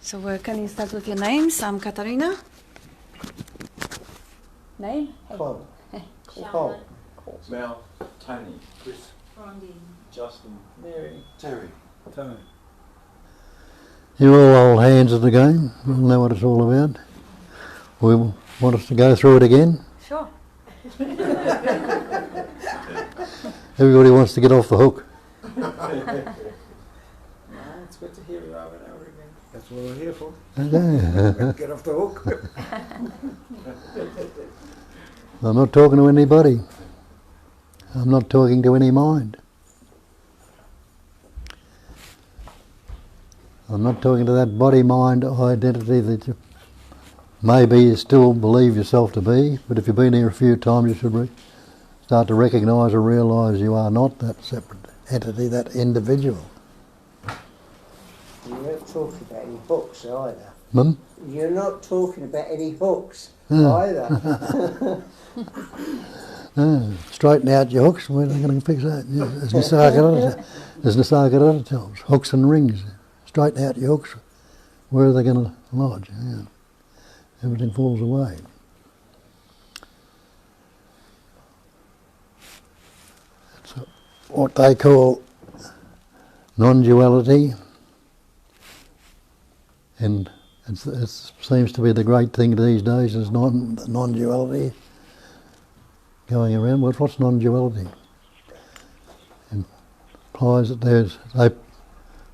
So can you start with your names? I'm Katarina. Name? Paul. Paul. Mel, Tony, Chris, Rondi, Justin, Mary, Terry, Tony. You're all old hands at the game. You'll know what it's all about. We want us to go through it again. Sure. Everybody wants to get off the hook. No, it's good to hear you over and over again. That's what we're here for. Okay. Get off the hook. I'm not talking to anybody. I'm not talking to any mind. I'm not talking to that body-mind identity that you maybe you still believe yourself to be, but if you've been here a few times you should start to recognise or realise you are not that separate entity, that individual. You're not talking about any hooks either. Hmm? You're not talking about any hooks Yeah. either. Straighten out your hooks, where are they going to fix that? Yeah, there's Nisargadatta tells, hooks and rings. Straighten out your hooks, where are they going to lodge? Yeah. Everything falls away. That's what they call non-duality, and it seems to be the great thing these days is non-duality going around. What's non-duality? It implies that they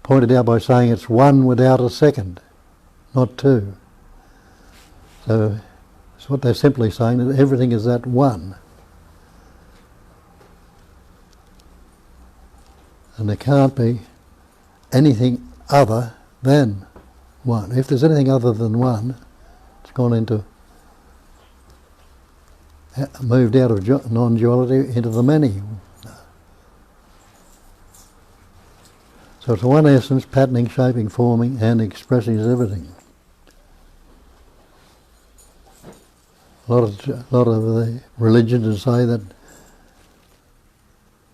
pointed out by saying it's one without a second, not two. So it's what they're simply saying, that everything is that one. And there can't be anything other than one. If there's anything other than one, it's moved out of non-duality into the many. So it's one essence, patterning, shaping, forming, and expressing everything. A lot of the religions say that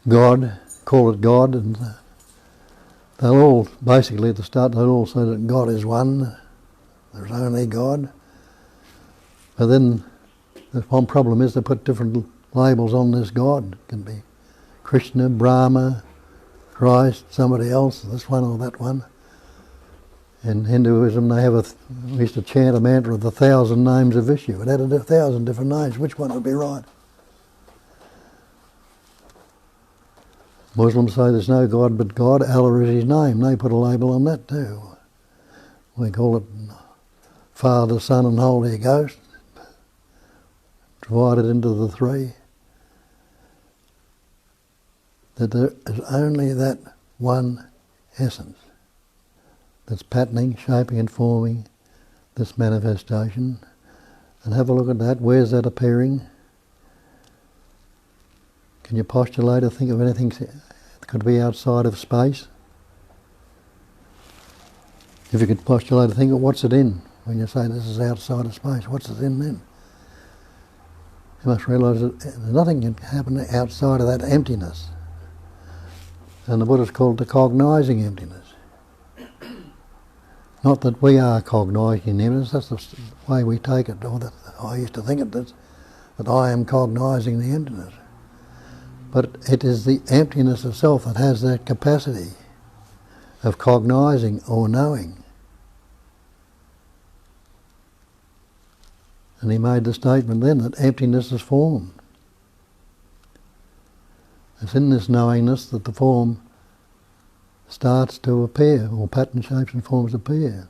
God, call it God, and they'll all, basically at the start, they'll all say that God is one, there's only God. But then the one problem is they put different labels on this God. It can be Krishna, Brahma, Christ, somebody else, this one or that one. In Hinduism they we used to chant a mantra of the 1,000 names of Vishnu. It had 1,000 different names. Which one would be right? Muslims say there's no God but God. Allah is his name. They put a label on that too. We call it Father, Son and Holy Ghost, divided into the three. That there is only that one essence that's patterning, shaping and forming this manifestation. And have a look at that. Where's that appearing? Can you postulate or think of anything that could be outside of space? If you could postulate or think of what's it in, when you say this is outside of space, what's it in then? You must realise that nothing can happen outside of that emptiness. And the Buddha's called the cognizing emptiness. Not that we are cognising emptiness, that's the way we take it, or that I used to think it is, that I am cognising the emptiness. But it is the emptiness itself that has that capacity of cognising or knowing. And he made the statement then that emptiness is form. It's in this knowingness that the form starts to appear, or pattern, shapes and forms appear.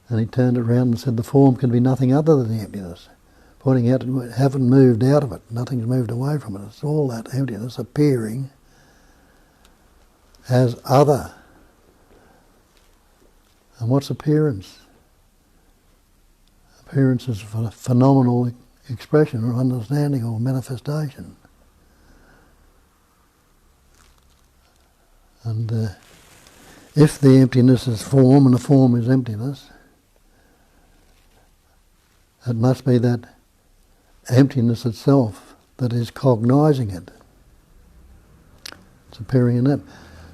And he turned it around and said the form can be nothing other than the emptiness, pointing out that we haven't moved out of it, nothing's moved away from it. It's all that emptiness appearing as other. And what's appearance? Appearance is a phenomenal expression or understanding or manifestation. And if the emptiness is form and the form is emptiness, it must be that emptiness itself that is cognising it. It's appearing in that.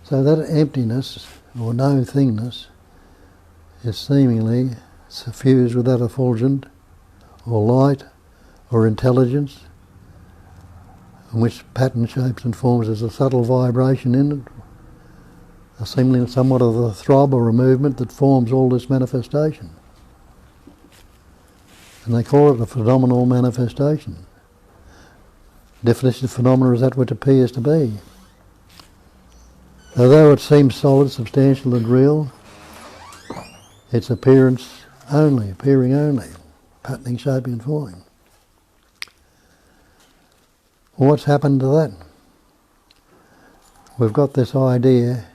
So that emptiness or no thingness is seemingly suffused with that effulgent or light or intelligence, in which pattern, shapes and forms is a subtle vibration in it, seemingly somewhat of a throb or a movement that forms all this manifestation. And they call it a phenomenal manifestation. Definition of phenomena is that which appears to be. Although it seems solid, substantial and real, its appearing only, patterning, shaping and forming. Well, what's happened to that? We've got this idea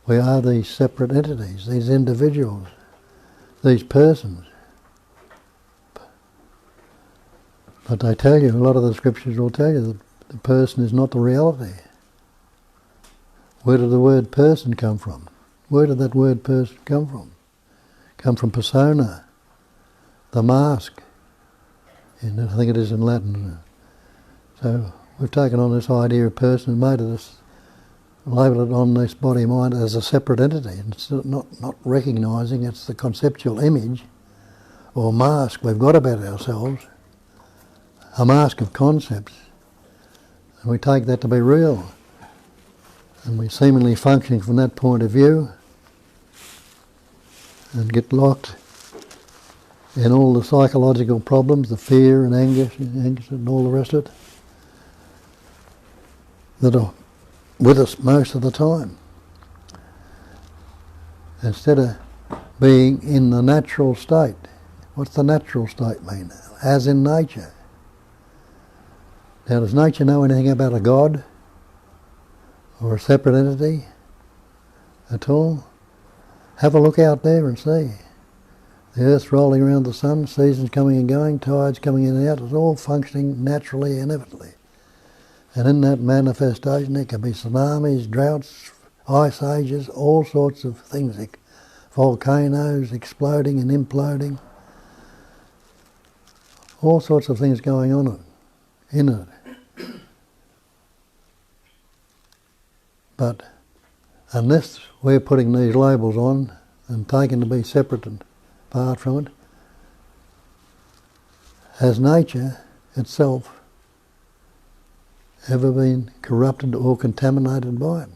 we are these separate entities, these individuals, these persons. But they tell you, a lot of the scriptures will tell you that the person is not the reality. Where did the word person come from? Where did that word person come from? Come from persona, the mask. And I think it is in Latin. So we've taken on this idea of person and made it labelled it on this body-mind as a separate entity. And it's not recognising it's the conceptual image or mask we've got about ourselves, a mask of concepts, and we take that to be real. And we're seemingly functioning from that point of view and get locked in all the psychological problems, the fear and anguish and all the rest of it, that are with us most of the time. Instead of being in the natural state. What's the natural state mean? As in nature. Now, does nature know anything about a God or a separate entity at all? Have a look out there and see. The earth's rolling around the sun, seasons coming and going, tides coming in and out, it's all functioning naturally, inevitably. And in that manifestation there can be tsunamis, droughts, ice ages, all sorts of things, like volcanoes exploding and imploding, all sorts of things going on in it. But unless we're putting these labels on and taken to be separate and apart from it, has nature itself ever been corrupted or contaminated by it?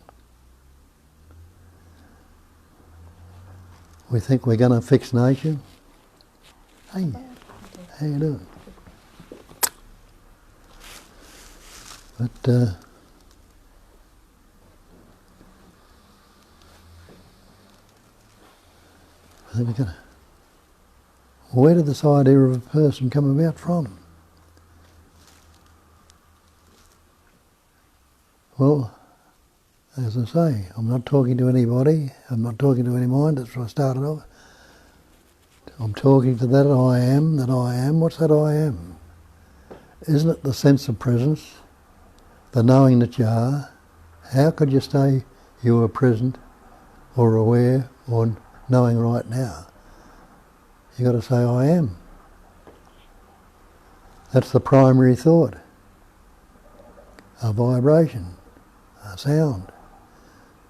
We think we're going to fix nature. Hey, how you doing? But I think we're going to... Where did this idea of a person come about from? Well, as I say, I'm not talking to anybody, I'm not talking to any mind, that's what I started off. I'm talking to that I am. What's that I am? Isn't it the sense of presence, the knowing that you are? How could you say you are present or aware or knowing right now? You've got to say I am. That's the primary thought. A vibration, a sound.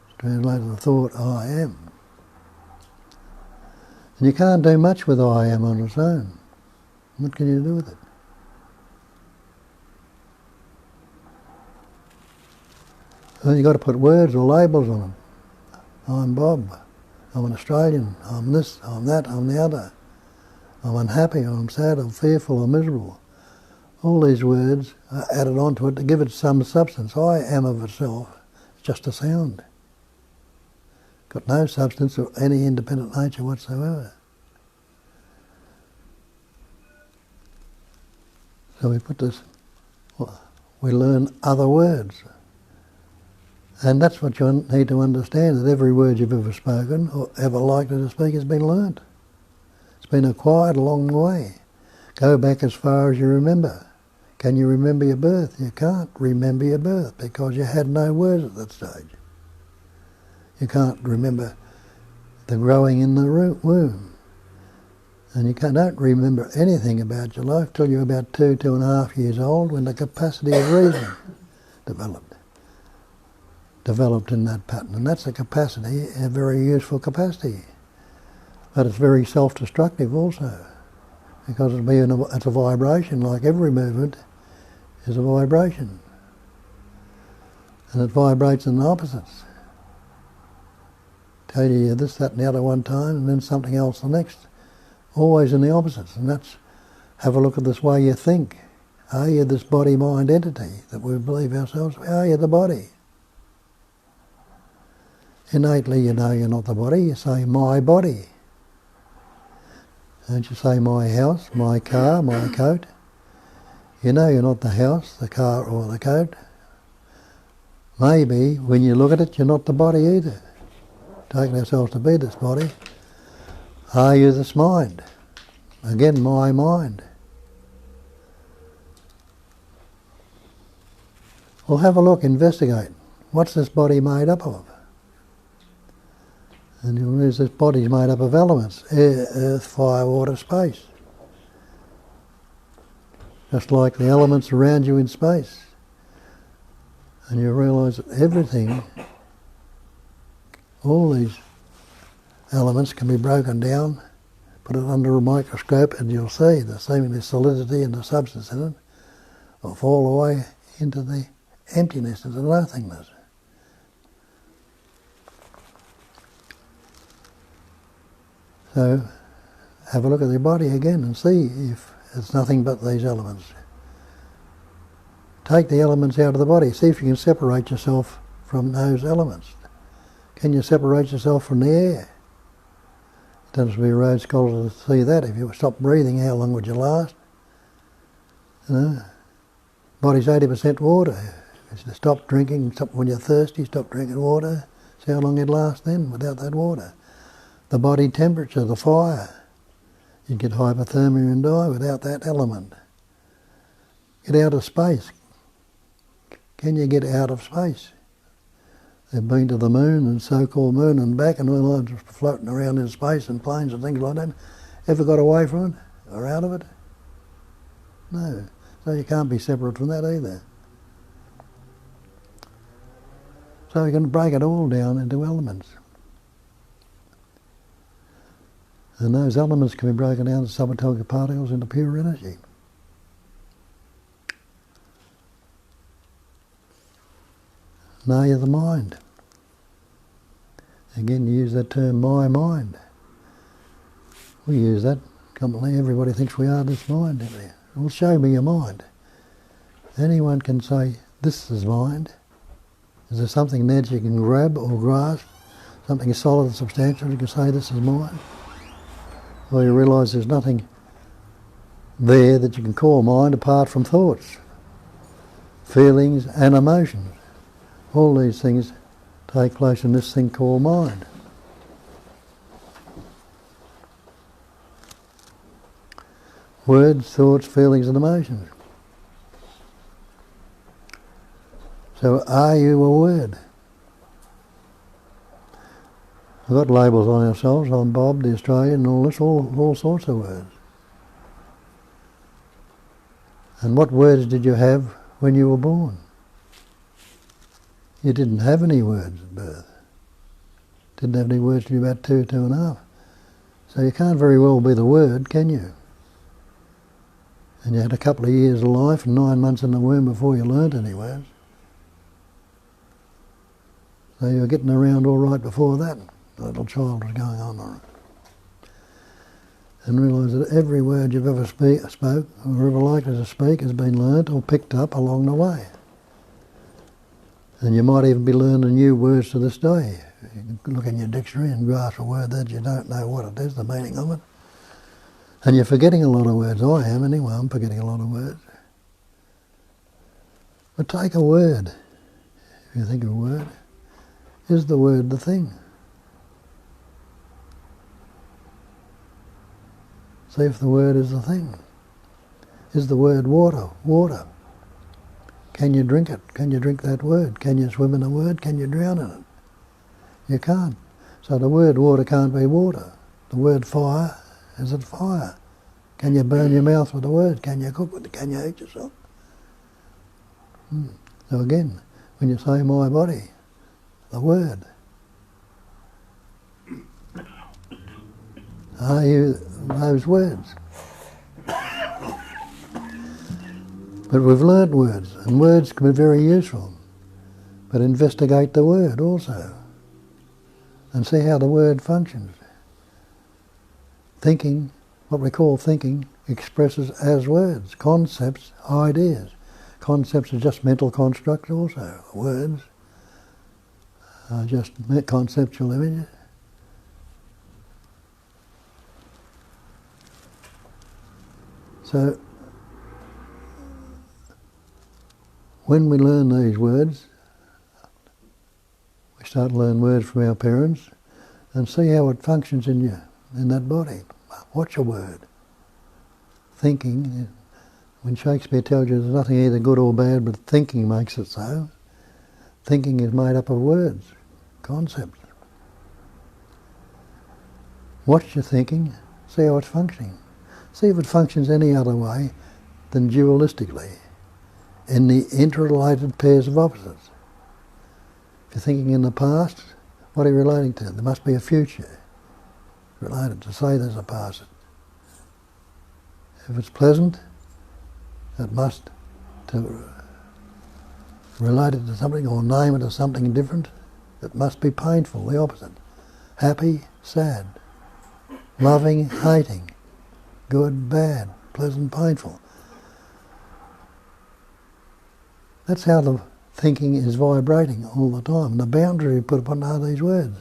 It's translated the thought I am. And you can't do much with I am on its own. What can you do with it? Well, you've got to put words or labels on them. I'm Bob. I'm an Australian. I'm this, I'm that, I'm the other. I'm unhappy, I'm sad, I'm fearful, I'm miserable. All these words are added onto it to give it some substance. I am of itself, it's just a sound. Got no substance or any independent nature whatsoever. So we put this, we learn other words. And that's what you need to understand, that every word you've ever spoken or ever likely to speak has been learnt. It's been acquired along the way. Go back as far as you remember. Can you remember your birth? You can't remember your birth because you had no words at that stage. You can't remember the growing in the womb. And you don't remember anything about your life till you're about 2.5 years old, when the capacity of reason developed in that pattern. And that's a capacity, a very useful capacity. But it's very self-destructive also, because it's a vibration, like every movement is a vibration. And it vibrates in the opposites. Tell you this, that and the other one time, and then something else the next. Always in the opposites. And that's, have a look at this way you think. Are you this body-mind entity that we believe ourselves? Are you the body? Innately you know you're not the body, you say my body. Don't you say my house, my car, my coat? You know you're not the house, the car or the coat. Maybe when you look at it you're not the body either. Taking ourselves to be this body. Are you this mind? Again, my mind. Well, have a look, investigate. What's this body made up of? And you'll realize this body's made up of elements: air, earth, fire, water, space. Just like the elements around you in space. And you realise that everything, all these elements can be broken down, put it under a microscope, and you'll see the seemingly solidity and the substance in it will fall away into the emptiness, into nothingness. So have a look at your body again and see if it's nothing but these elements. Take the elements out of the body, see if you can separate yourself from those elements. Can you separate yourself from the air? It doesn't have to be a Rhodes Scholar to see that. If you stop breathing, how long would you last? You know, body's 80% water. If you stop drinking, when you're thirsty, stop drinking water. See how long you'd last then without that water. The body temperature, the fire. You'd get hypothermia and die without that element. Get out of space. Can you get out of space? They've been to the moon and so-called moon and back, and all those floating around in space and planes and things like that. Ever got away from it or out of it? No. So you can't be separate from that either. So you can break it all down into elements. And those elements can be broken down to subatomic particles into pure energy. Now you're the mind. Again, you use that term, my mind. We use that commonly. Everybody thinks we are this mind, don't we? Well, show me your mind. Anyone can say, this is mind. Is there something there that you can grab or grasp? Something solid and substantial, you can say, this is mine? Well, you realise there's nothing there that you can call mind apart from thoughts, feelings and emotions. All these things take place in this thing called mind. Words, thoughts, feelings and emotions. So are you a word? We've got labels on ourselves. I'm Bob, the Australian, and all this, all sorts of words. And what words did you have when you were born? You didn't have any words at birth. Didn't have any words till you were about 2.5. So you can't very well be the word, can you? And you had a couple of years of life and 9 months in the womb before you learnt any words. So you were getting around all right before that. The little child was going on all right. And realise that every word you've ever spoke, or ever likely to speak, has been learnt or picked up along the way. And you might even be learning new words to this day. You can look in your dictionary and grasp a word that you don't know what it is, the meaning of it. And you're forgetting a lot of words. I am anyway, I'm forgetting a lot of words. But take a word. If you think of a word, is the word the thing? See if the word is the thing. Is the word water? Water. Can you drink it? Can you drink that word? Can you swim in a word? Can you drown in it? You can't. So the word water can't be water. The word fire, is it fire? Can you burn your mouth with the word? Can you cook with it? Can you eat yourself? So again, when you say my body, the word. are you those words? But we've learnt words, and words can be very useful. But investigate the word also, and see how the word functions. Thinking, what we call thinking, expresses as words, concepts, ideas. Concepts are just mental constructs also. Words are just conceptual images. So, when we learn these words, we start to learn words from our parents and see how it functions in you, in that body. What's a word? Thinking, when Shakespeare tells you there's nothing either good or bad, but thinking makes it so. Thinking is made up of words, concepts. Watch your thinking, see how it's functioning. See if it functions any other way than dualistically, in the interrelated pairs of opposites. If you're thinking in the past, what are you relating to? There must be a future related to say there's a past. If it's pleasant, it must to relate it to something or name it as something different. It must be painful, the opposite. Happy, sad. Loving, hating. Good, bad. Pleasant, painful. That's how the thinking is vibrating all the time. The boundary we put upon are these words.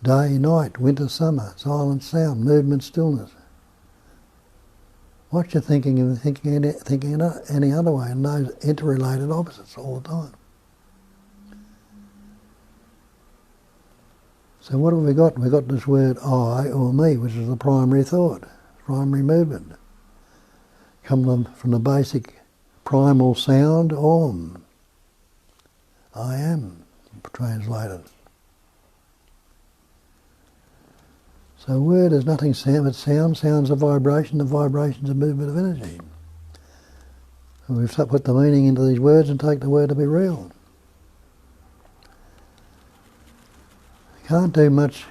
Day, night, winter, summer, silence, sound, movement, stillness. What you're thinking and thinking any other way, and those interrelated opposites all the time. So what have we got? We've got this word I or me, which is the primary thought, primary movement. Come from the basic primal sound, Om. I am, translated. So word is nothing but sound. Sound's a vibration. The vibration's a movement of energy. And we've put the meaning into these words and take the word to be real. You can't do much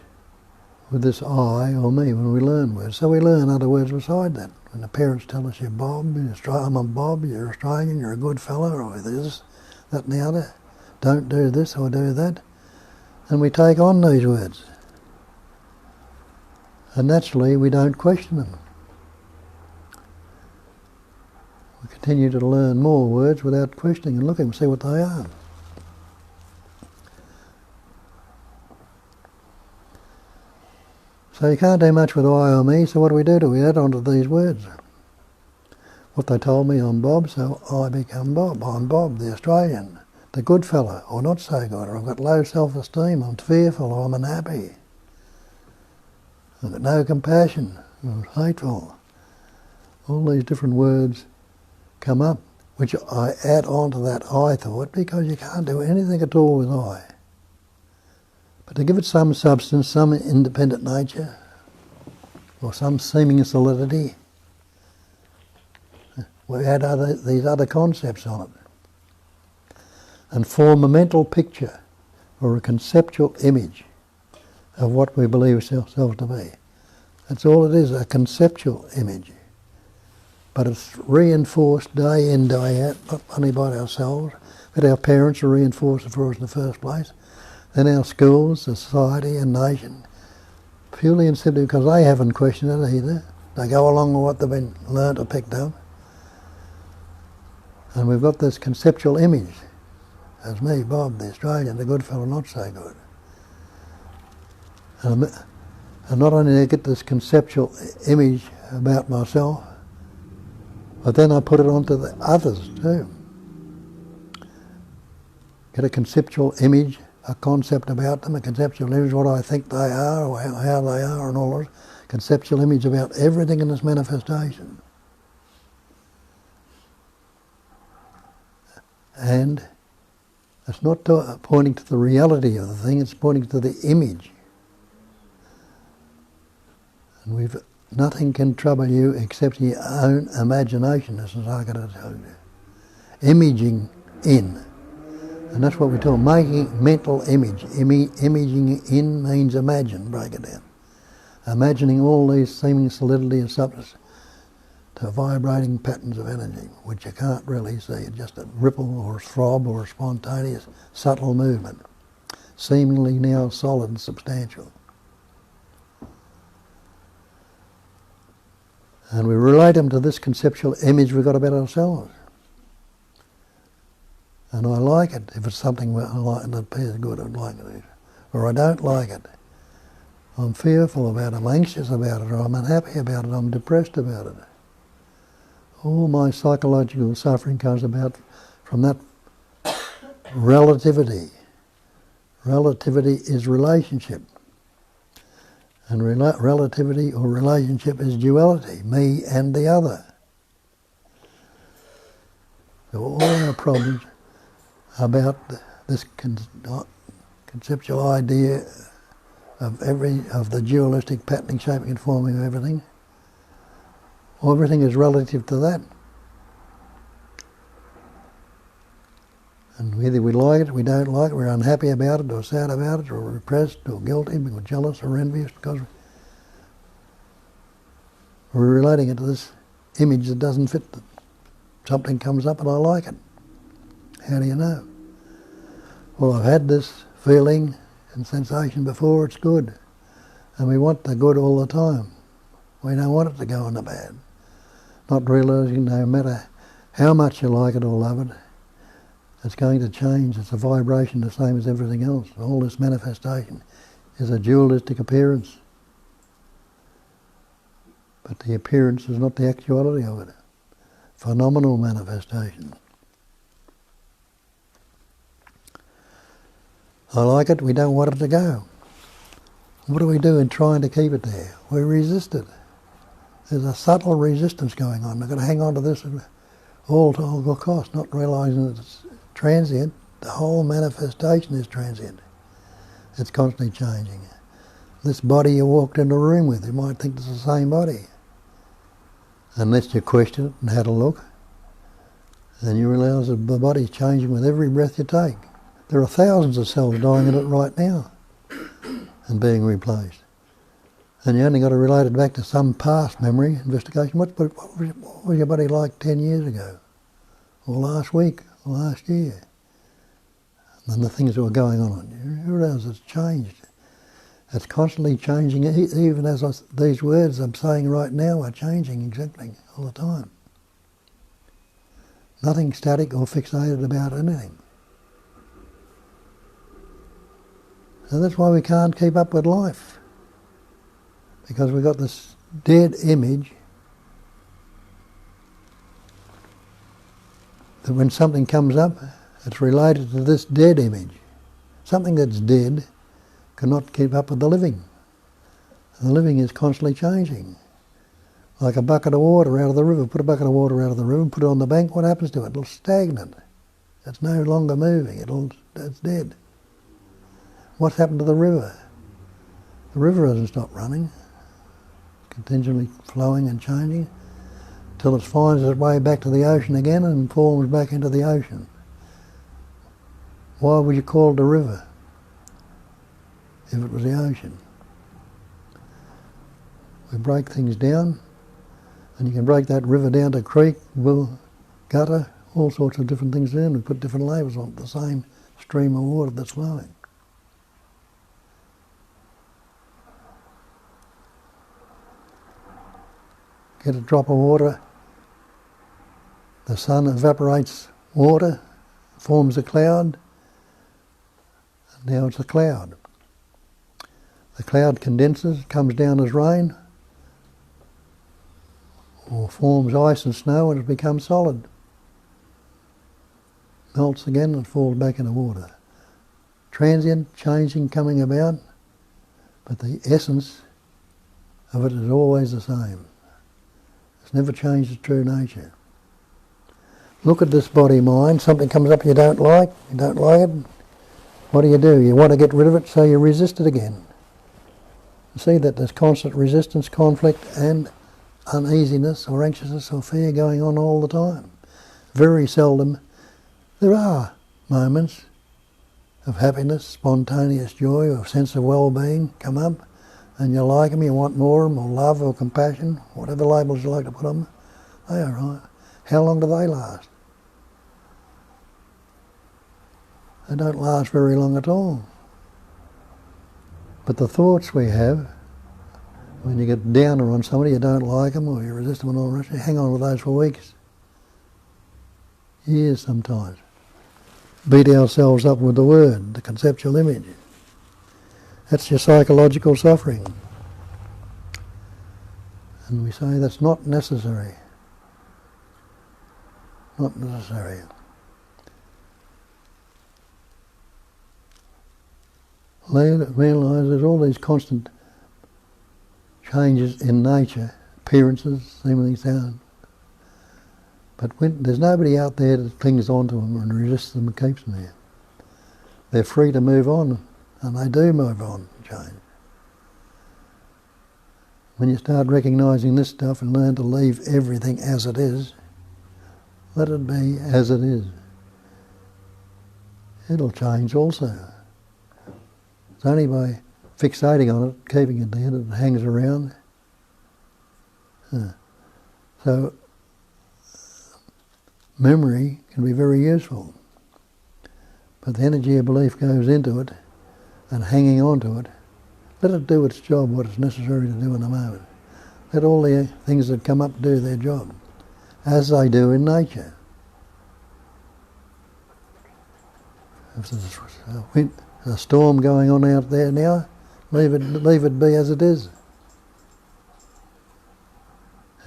with this I or me when we learn words. So we learn other words beside that. When the parents tell us, you're Bob, I'm a Bob, you're Australian, you're a good fella, or this, that and the other. Don't do this or do that. And we take on these words. And naturally, we don't question them. We continue to learn more words without questioning and looking and see what they are. So you can't do much with I or me, so what do? We add on to these words. What they told me, I'm Bob, so I become Bob. I'm Bob, the Australian, the good fella, or not so good, or I've got low self-esteem, I'm fearful, or I'm unhappy. I've got no compassion, I'm hateful. All these different words come up, which I add on to that I thought, because you can't do anything at all with I. But to give it some substance, some independent nature, or some seeming solidity, we add these other concepts on it and form a mental picture or a conceptual image of what we believe ourselves to be. That's all it is, a conceptual image. But it's reinforced day in, day out, not only by ourselves, but our parents are reinforced it for us in the first place. Then our schools, society and nation, purely and simply because they haven't questioned it either. They go along with what they've been learnt or picked up. And we've got this conceptual image as me, Bob, the Australian, the good fellow, not so good. And not only do I get this conceptual image about myself, but then I put it onto the others too. Get a conceptual image, a concept about them, a conceptual image of what I think they are or how they are and all that. Conceptual image about everything in this manifestation. And it's not pointing to the reality of the thing, it's pointing to the image. And nothing can trouble you except your own imagination, as I got to tell you. Imaging in. And that's what we're talking, making mental image. Imaging in means imagine, break it down. imagining all these seeming solidity and substance to vibrating patterns of energy, which you can't really see. It's just a ripple or a throb or a spontaneous, subtle movement, seemingly now solid and substantial. And we relate them to this conceptual image we've got about ourselves. And I like it if it's something I like and it appears good, I'd like it. Or I don't like it. I'm fearful about it, I'm anxious about it, or I'm unhappy about it, I'm depressed about it. All my psychological suffering comes about from that relativity. Relativity is relationship. And relativity or relationship is duality, me and the other. So all our problems about this conceptual idea of the dualistic patterning, shaping and forming of everything. Everything is relative to that. And whether we like it, we don't like it, we're unhappy about it, or sad about it, or repressed, or guilty, or jealous, or envious, because we're relating it to this image that doesn't fit. Something comes up and I like it. How do you know? Well, I've had this feeling and sensation before, it's good. And we want the good all the time. We don't want it to go in the bad. Not realising no matter how much you like it or love it, it's going to change. It's a vibration the same as everything else. All this manifestation is a dualistic appearance. But the appearance is not the actuality of it. Phenomenal manifestation. I like it, we don't want it to go. What do we do in trying to keep it there? We resist it. There's a subtle resistance going on. We've got to hang on to this at all costs, not realising that it's transient. The whole manifestation is transient. It's constantly changing. This body you walked in the room with, you might think it's the same body. Unless you question it and had a look, then you realise that the body's changing with every breath you take. There are thousands of cells dying in it right now and being replaced. And you only got to relate it back to some past memory, investigation. What was your body like 10 years ago? Or last week? Or last year? And then the things that were going on. You realise it's changed. It's constantly changing, even as these words I'm saying right now are changing exactly all the time. Nothing static or fixated about anything. So that's why we can't keep up with life. Because we've got this dead image that when something comes up, it's related to this dead image. Something that's dead cannot keep up with the living. And the living is constantly changing. Like a bucket of water out of the river. Put a bucket of water out of the river and put it on the bank, what happens to it? It'll stagnant. It's no longer moving. It's dead. What's happened to the river? The river hasn't stopped running. It's continually flowing and changing till it finds its way back to the ocean again and forms back into the ocean. Why would you call it a river if it was the ocean? We break things down, and you can break that river down to creek, gutter, all sorts of different things in. We put different labels on the same stream of water that's flowing. Get a drop of water, the sun evaporates water, forms a cloud, and now it's a cloud. The cloud condenses, comes down as rain, or forms ice and snow and it becomes solid. Melts again and falls back into water. Transient, changing, coming about, but the essence of it is always the same. It's never changed its true nature. Look at this body-mind, something comes up you don't like it. What do? You want to get rid of it, so you resist it again. You see that there's constant resistance, conflict and uneasiness or anxiousness or fear going on all the time. Very seldom there are moments of happiness, spontaneous joy or sense of well-being come up. and you like them, you want more of them, or love or compassion, whatever labels you like to put on them, they are right. How long do they last? They don't last very long at all. But the thoughts we have, when you get downer on somebody, you don't like them, or you resist them and all the rest, you hang on with those for weeks, years sometimes. Beat ourselves up with the word, the conceptual image. That's your psychological suffering. And we say that's not necessary. Not necessary. Realise there's all these constant changes in nature, appearances, seemingly sound. But there's nobody out there that clings onto them and resists them and keeps them there. They're free to move on, and they do move on and change. When you start recognising this stuff and learn to leave everything as it is, let it be as it is. It'll change also. It's only by fixating on it, keeping it there, that it hangs around. So, memory can be very useful. But the energy of belief goes into it, and hanging on to it, let it do its job, what it's necessary to do in the moment. Let all the things that come up do their job, as they do in nature. If there's a storm going on out there now, leave it be as it is.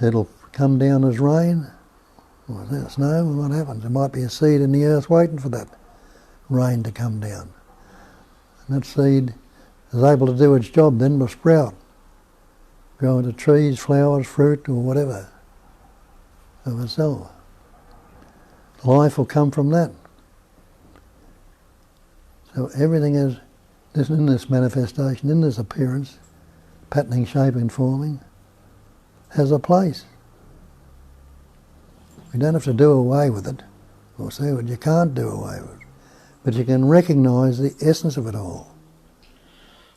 It'll come down as rain, or snow, and what happens? There might be a seed in the earth waiting for that rain to come down. And that seed is able to do its job, then will sprout, grow into trees, flowers, fruit, or whatever of itself. Life will come from that. So everything is in this manifestation, in this appearance, patterning, shaping, forming, has a place. We don't have to do away with it, or say what you can't do away with it, but you can recognise the essence of it all,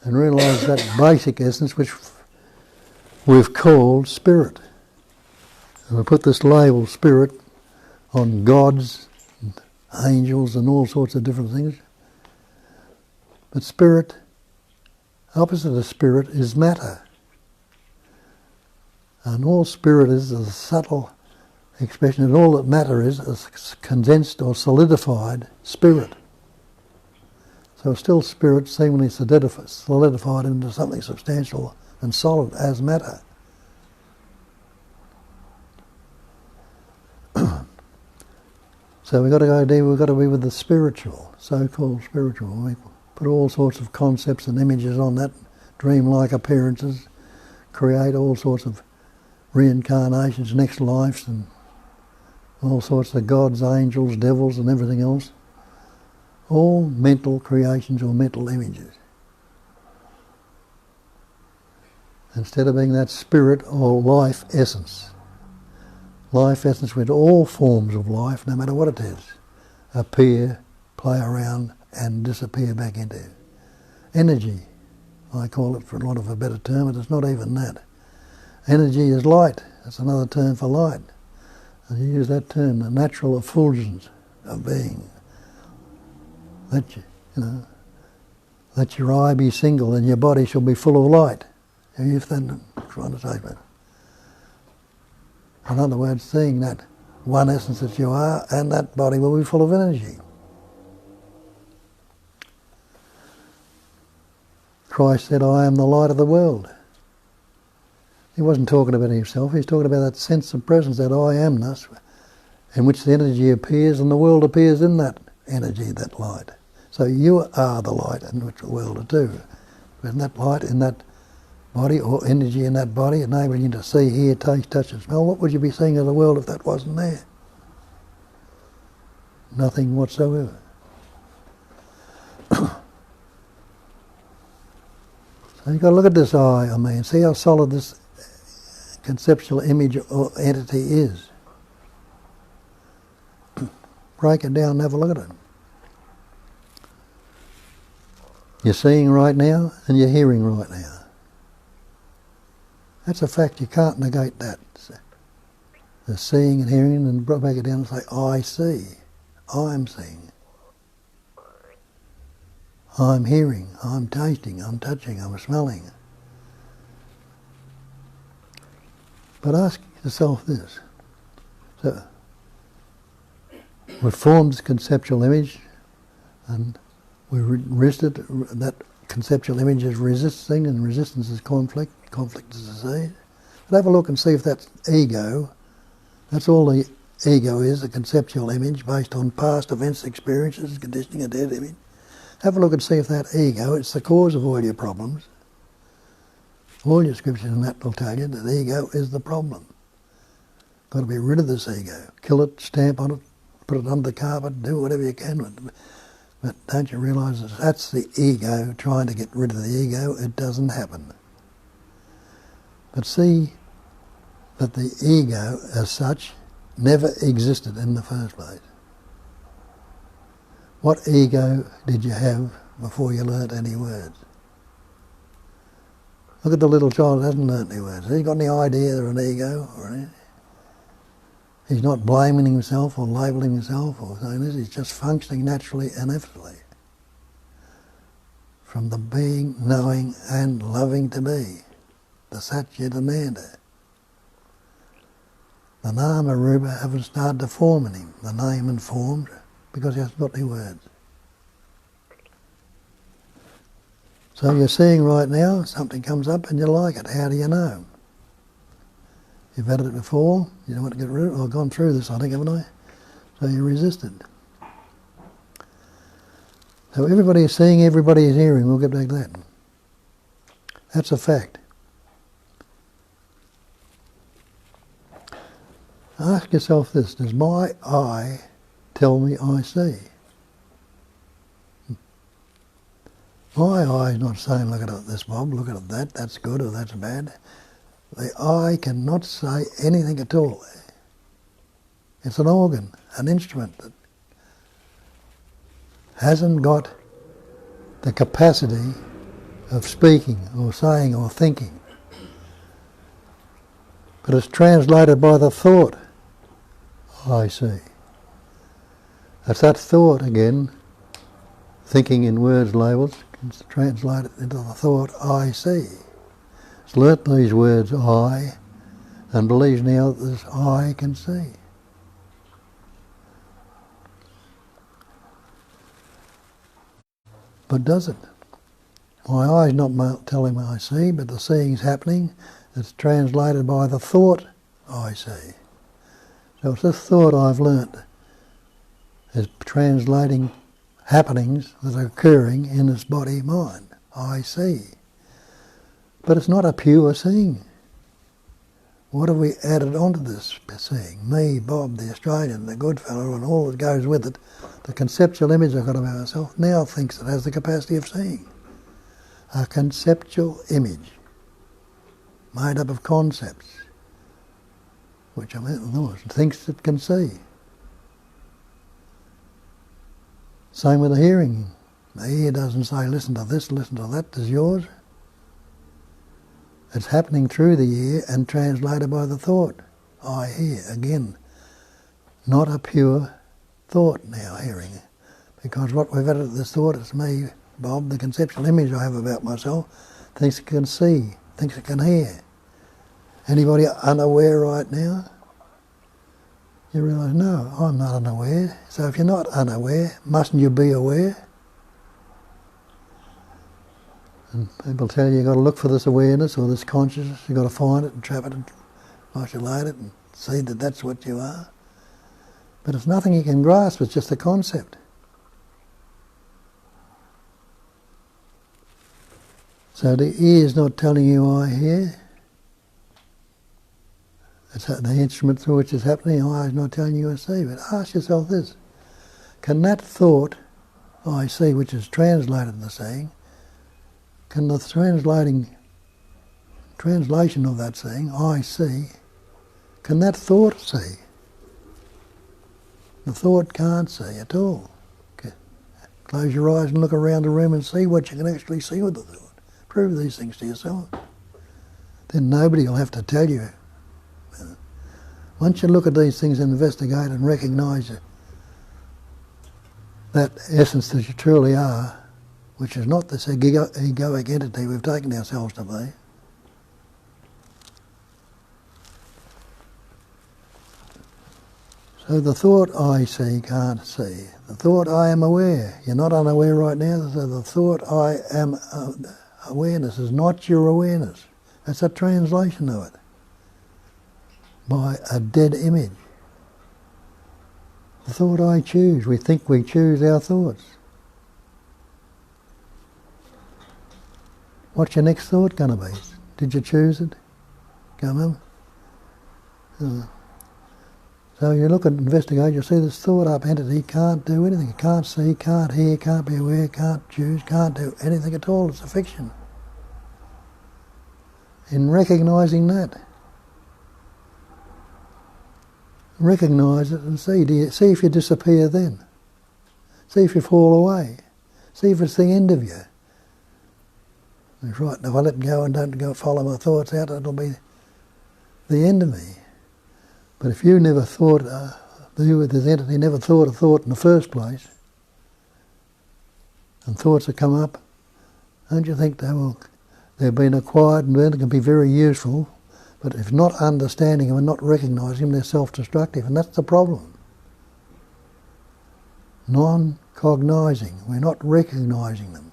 and realise that basic essence which we've called spirit. And we put this label spirit on gods, and angels, and all sorts of different things. But spirit, opposite of spirit, is matter. And all spirit is a subtle expression, and all that matter is a condensed or solidified spirit. So still spirit seemingly solidified into something substantial and solid as matter. So we've got to be with the spiritual, so-called spiritual. We put all sorts of concepts and images on that, dream-like appearances, create all sorts of reincarnations, next lives, and all sorts of gods, angels, devils, and everything else. All mental creations or mental images. Instead of being that spirit or life essence. Life essence with all forms of life, no matter what it is, appear, play around, and disappear back into energy. I call it, for want of a better term, but it's not even that. Energy is light. That's another term for light. And you use that term, the natural effulgence of being. Let your eye be single, and your body shall be full of light. If then trying to say that. In other words, seeing that one essence that you are, and that body will be full of energy. Christ said, I am the light of the world. He wasn't talking about himself, he's talking about that sense of presence, that I amness, in which the energy appears and the world appears in that energy, that light. So you are the light in which the world are too. And that light in that body, or energy in that body, enabling you to see, hear, taste, touch and smell, what would you be seeing of the world if that wasn't there? Nothing whatsoever. So you've got to look at this eye, see how solid this conceptual image or entity is. Break it down and have a look at it. You're seeing right now and you're hearing right now. That's a fact, you can't negate that. The seeing and hearing, and break it down and say, I see, I'm seeing. I'm hearing, I'm tasting, I'm touching, I'm smelling. But ask yourself this. So, we formed this conceptual image, and we resisted. That conceptual image is resisting, and resistance is conflict. Conflict is disease. But have a look and see if that's ego. That's all the ego is, a conceptual image based on past events, experiences, conditioning, a dead image. Have a look and see if that ego, it's the cause of all your problems. All your scriptures and that will tell you that ego is the problem. Got to be rid of this ego. Kill it, stamp on it, put it under the carpet, do whatever you can with it. But don't you realise that that's the ego trying to get rid of the ego? It doesn't happen. But see that the ego as such never existed in the first place. What ego did you have before you learnt any words? Look at the little child who hasn't learnt any words. Has he got any idea of an ego or anything? He's not blaming himself or labelling himself or saying this. He's just functioning naturally and effortlessly. From the being, knowing and loving to be. The Satchitananda. The Nama Rupa haven't started to form in him. The name and form, because he hasn't got any words. So you're seeing right now, something comes up and you like it. How do you know? You've had it before, you don't want to get rid of it. I've gone through this, I think, haven't I? So you resisted. So everybody is seeing, everybody is hearing. We'll get back to that. That's a fact. Ask yourself this, does my I tell me I see? My I is not saying, look at this, Bob, look at that, that's good or that's bad. The I cannot say anything at all. It's an organ, an instrument that hasn't got the capacity of speaking or saying or thinking. But it's translated by the thought, I see. It's that thought again, thinking in words, labels, it's translated into the thought, I see. It's learnt these words, I, and believes now that this I can see. But does it? My eye is not telling me I see, but the seeing's happening. It's translated by the thought I see. So it's this thought I've learnt is translating happenings that are occurring in this body mind. I see. But it's not a pure seeing. What have we added onto this seeing? Me, Bob, the Australian, the good fellow, and all that goes with it. The conceptual image I've got of myself now thinks it has the capacity of seeing. A conceptual image made up of concepts, which thinks it can see. Same with the hearing. The ear doesn't say, listen to this, listen to that, does yours? It's happening through the ear and translated by the thought. I hear, again, not a pure thought now, hearing. Because what we've added to this thought is me, Bob, the conceptual image I have about myself, thinks it can see, thinks it can hear. Anybody unaware right now? You realise, no, I'm not unaware. So if you're not unaware, mustn't you be aware? And people tell you you've got to look for this awareness or this consciousness, you've got to find it and trap it and postulate it and see that that's what you are. But it's nothing you can grasp, it's just a concept. So the ear's not telling you I hear. It's the instrument through which it's happening, I is not telling you I see. But ask yourself this, can that thought, I see, which is translated in the saying, can the translation of that saying, I see, can that thought see? The thought can't see at all. Okay. Close your eyes and look around the room and see what you can actually see with the thought. Prove these things to yourself. then nobody will have to tell you. Once you look at these things and investigate and recognise that essence that you truly are, which is not this egoic entity we've taken ourselves to be, so the thought I see can't see. The thought I am aware. You're not unaware right now, so the thought I am awareness is not your awareness. That's a translation of it by a dead image. The thought I choose. We think we choose our thoughts. What's your next thought going to be? Did you choose it? Come on. So you look and investigate, you see this thought up entity can't do anything. It can't see, can't hear, can't be aware, can't choose, can't do anything at all. It's a fiction. In recognising that, recognise it and see. See if you disappear then. See if you fall away. See if it's the end of you. It's right, if I let go and don't go follow my thoughts out, it'll be the end of me. But if you never thought, you with this entity never thought a thought in the first place, and thoughts have come up, don't you think they've been acquired and they can be very useful, but if not understanding them and not recognising them, they're self-destructive, and that's the problem. Non-cognising, we're not recognising them.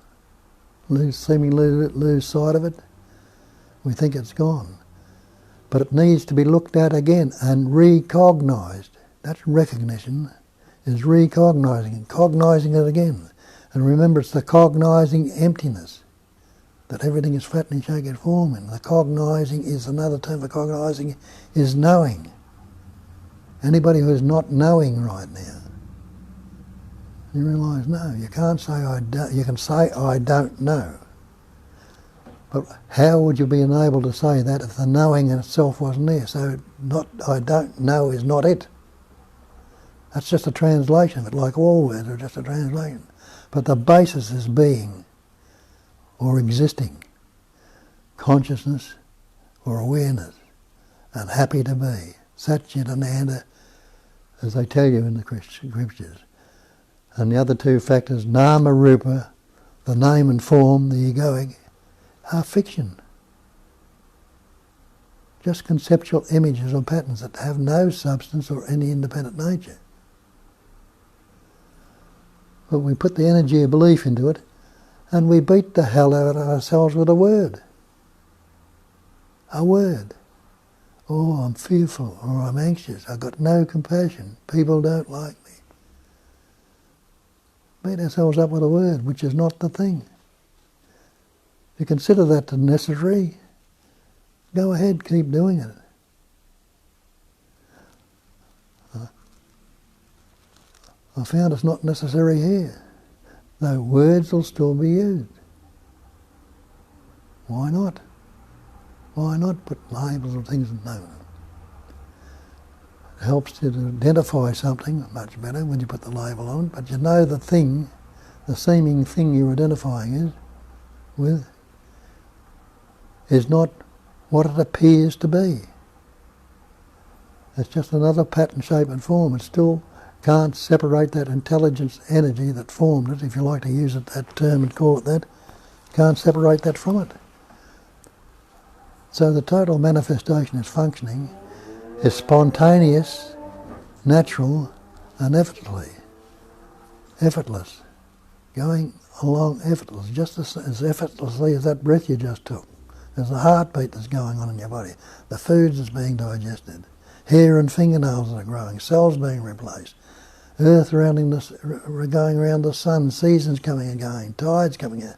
Seemingly lose sight of it, we think it's gone. But it needs to be looked at again and recognised. That's recognition, is recognising and cognising it again. And remember, it's the cognising emptiness, that everything is flat and shape and form. And the cognising is another term for cognising, is knowing. Anybody who is not knowing right now, you realise, no, you can't say I don't, you can say I don't know. But how would you be enabled to say that if the knowing in itself wasn't there? So not I don't know is not it. That's just a translation of it, like all words are just a translation. But the basis is being or existing, consciousness or awareness, and happy to be. Satchitananda, as they tell you in the scriptures. And the other two factors, nama rupa, the name and form, the egoic, are fiction. Just conceptual images or patterns that have no substance or any independent nature. But we put the energy of belief into it and we beat the hell out of ourselves with a word. A word. Oh, I'm fearful, or I'm anxious, I've got no compassion, people don't like me. Beat ourselves up with a word, which is not the thing. If you consider that necessary, go ahead, keep doing it. I found it's not necessary here, though words will still be used. Why not? Why not put labels and things? No. It helps you to identify something much better when you put the label on, but you know the thing, the seeming thing you're identifying is not what it appears to be. It's just another pattern, shape and form. It still can't separate that intelligence energy that formed it, if you like to use it, that term and call it that, can't separate that from it. So the total manifestation is functioning, is spontaneous, natural and effortless, going along effortless, just as effortlessly as that breath you just took. There's a heartbeat that's going on in your body, the foods that's being digested, hair and fingernails that are growing, cells being replaced, earth going around the sun, seasons coming and going, tides coming in,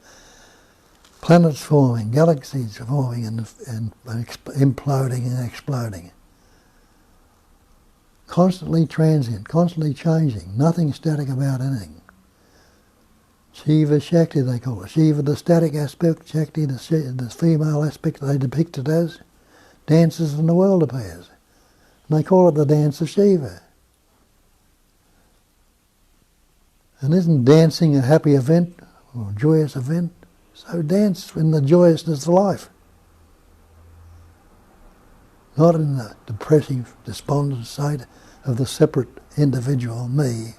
planets forming, galaxies forming and imploding and exploding. Constantly transient, constantly changing, nothing static about anything. Shiva Shakti they call it. Shiva the static aspect, Shakti the female aspect they depict it as, dances in the world appears. And they call it the dance of Shiva. And isn't dancing a happy event or a joyous event? So dance in the joyousness of life. not in the depressive, despondent state of the separate individual me.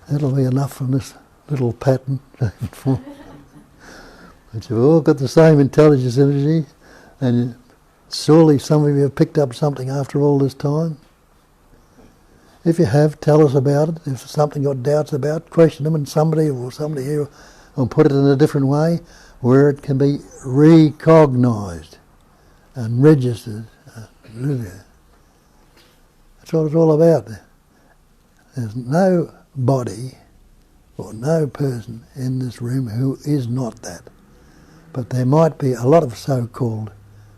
That'll be enough from this little pattern. But you've all got the same intelligence energy, and surely some of you have picked up something after all this time. If you have, tell us about it. If there's something you've got doubts about, question them, and somebody here will put it in a different way where it can be recognised and registered. That's what it's all about. There's no body or no person in this room who is not that. But there might be a lot of so-called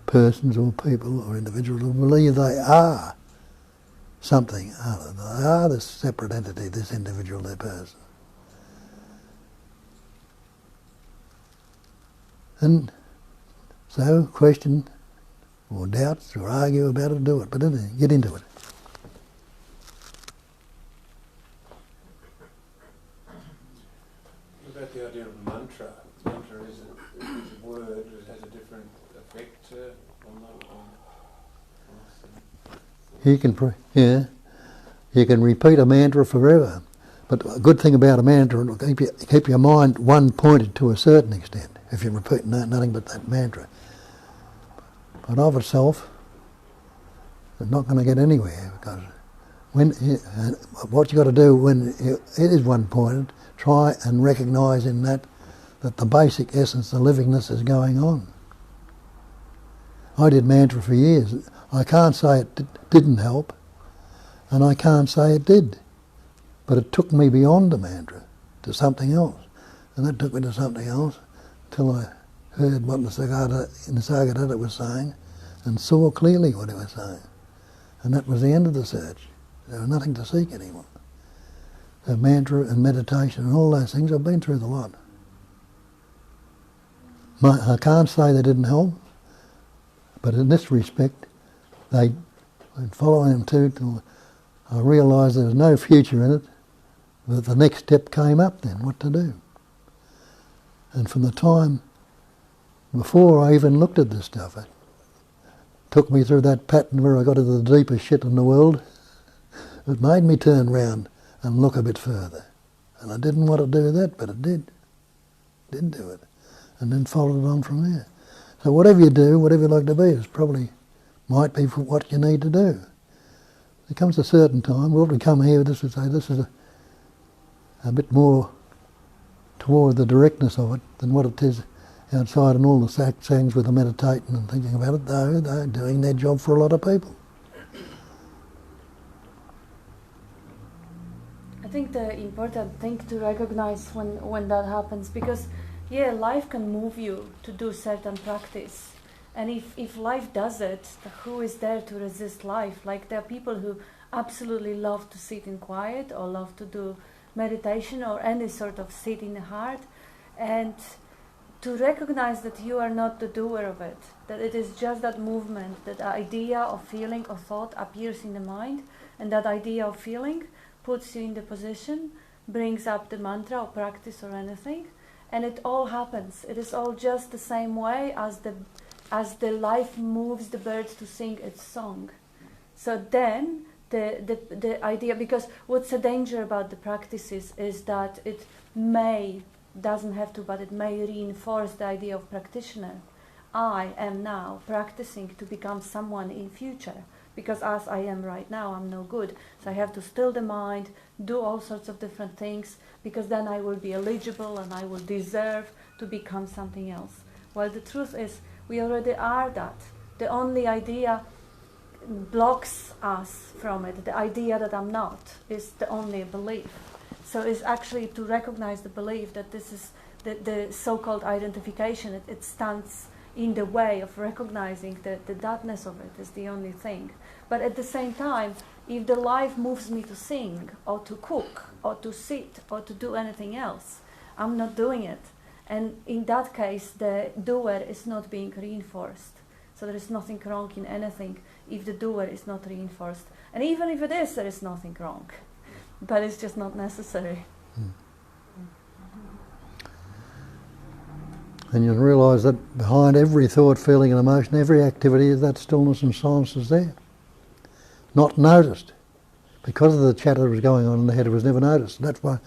persons or people or individuals who believe they are something other. They are this separate entity, this individual, their person. And so question or doubts or argue about it, do it. But anyway, get into it. What about the idea of mantra? Mantra is a word that has a different effect on You can repeat a mantra forever. But a good thing about a mantra, it'll keep your mind one pointed to a certain extent, if you repeat nothing but that mantra. But of itself, it's not going to get anywhere, because what you've got to do when it is one pointed, try and recognise in that the basic essence, the livingness is going on. I did mantra for years. I can't say it didn't help, and I can't say it did. But it took me beyond the mantra to something else. And that took me to something else till I heard what Nisargadatta was saying and saw clearly what he was saying. And that was the end of the search. There was nothing to seek anymore. So mantra and meditation and all those things, I've been through the lot. I can't say they didn't help, but in this respect, I'd follow them too till I realised there was no future in it. But the next step came up then, what to do. And from the time before I even looked at this stuff, it took me through that pattern where I got into the deepest shit in the world. It made me turn round and look a bit further. And I didn't want to do that, but it did. Did do it. And then followed it on from there. So whatever you do, whatever you like to be, is probably might be for what you need to do. There comes a certain time, we'll come here, this would say this is a bit more toward the directness of it than what it is outside, and all the sangs with the meditating and thinking about it, though they're doing their job for a lot of people. I think the important thing to recognize when that happens, because yeah, life can move you to do certain practice. And if life does it, who is there to resist life? Like there are people who absolutely love to sit in quiet or love to do meditation or any sort of sit in the heart, and to recognize that you are not the doer of it, that it is just that movement, that idea of feeling or thought appears in the mind, and that idea of feeling puts you in the position, brings up the mantra or practice or anything, and it all happens. It is all just the same way as the life moves the birds to sing its song. So then the idea, because what's the danger about the practices is that it doesn't have to, but it may reinforce the idea of practitioner. I am now practicing to become someone in future, because as I am right now, I'm no good. So I have to still the mind, do all sorts of different things, because then I will be eligible and I will deserve to become something else. Well, the truth is, we already are that. The only idea blocks us from it. The idea that I'm not is the only belief. So it's actually to recognize the belief that this is the so-called identification. It stands in the way of recognizing the thatness of it is the only thing. But at the same time, if the life moves me to sing or to cook or to sit or to do anything else, I'm not doing it. And in that case, the doer is not being reinforced. So there is nothing wrong in anything if the doer is not reinforced. And even if it is, there is nothing wrong. But it's just not necessary. And you'll realise that behind every thought, feeling and emotion, every activity, that stillness and silence is there. Not noticed. Because of the chatter that was going on in the head, it was never noticed. That's why,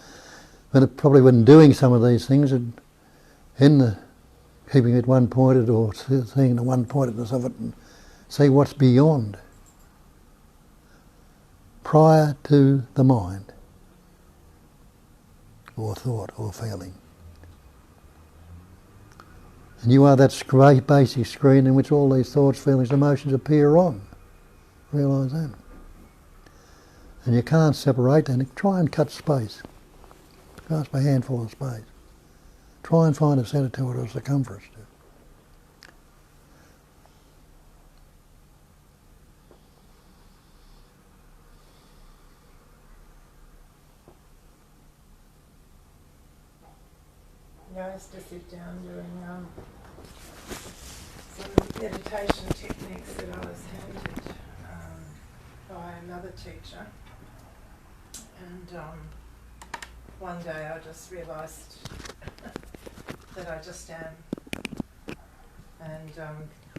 when doing some of these things, keeping it one-pointed or seeing the one-pointedness of it and see what's beyond, prior to the mind, or thought, or feeling. And you are that great basic screen in which all these thoughts, feelings, emotions appear on. Realise that. And you can't separate them. Try and cut space. Grasp a handful of space. Try and find a centre to it or a circumference to it. Yeah, I used to sit down doing some meditation techniques that I was handed by another teacher. And one day I just realised that I just am. And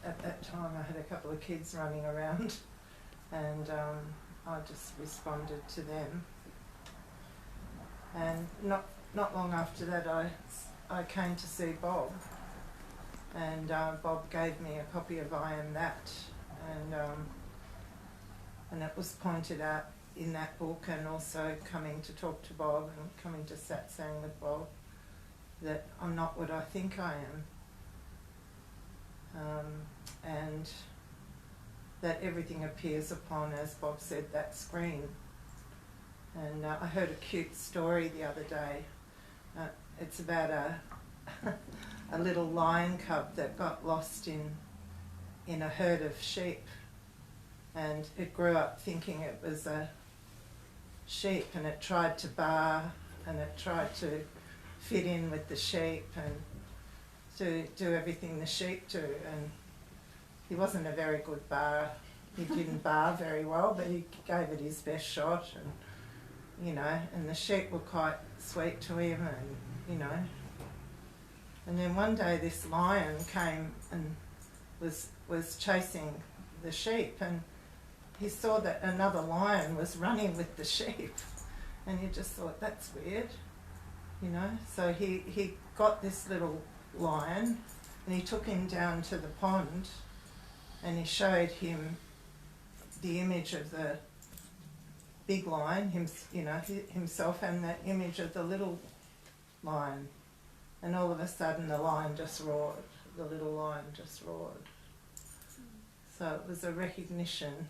at that time I had a couple of kids running around, and I just responded to them. And not long after that I came to see Bob, and Bob gave me a copy of I Am That, and it was pointed out in that book, and also coming to talk to Bob and coming to satsang with Bob, that I'm not what I think I am, and that everything appears upon, as Bob said, that screen. And I heard a cute story the other day. It's about a little lion cub that got lost in a herd of sheep, and it grew up thinking it was a sheep, and it tried to bar, and it tried to fit in with the sheep and to do everything the sheep do. And he wasn't a very good barrer. He didn't bar very well, but he gave it his best shot, and and the sheep were quite sweet to him, and and then one day this lion came and was chasing the sheep, and he saw that another lion was running with the sheep, and he just thought, that's weird, So he got this little lion, and he took him down to the pond, and he showed him the image of the big lion, himself, and that image of the little lion. And all of a sudden the lion just roared. The little lion just roared. So it was a recognition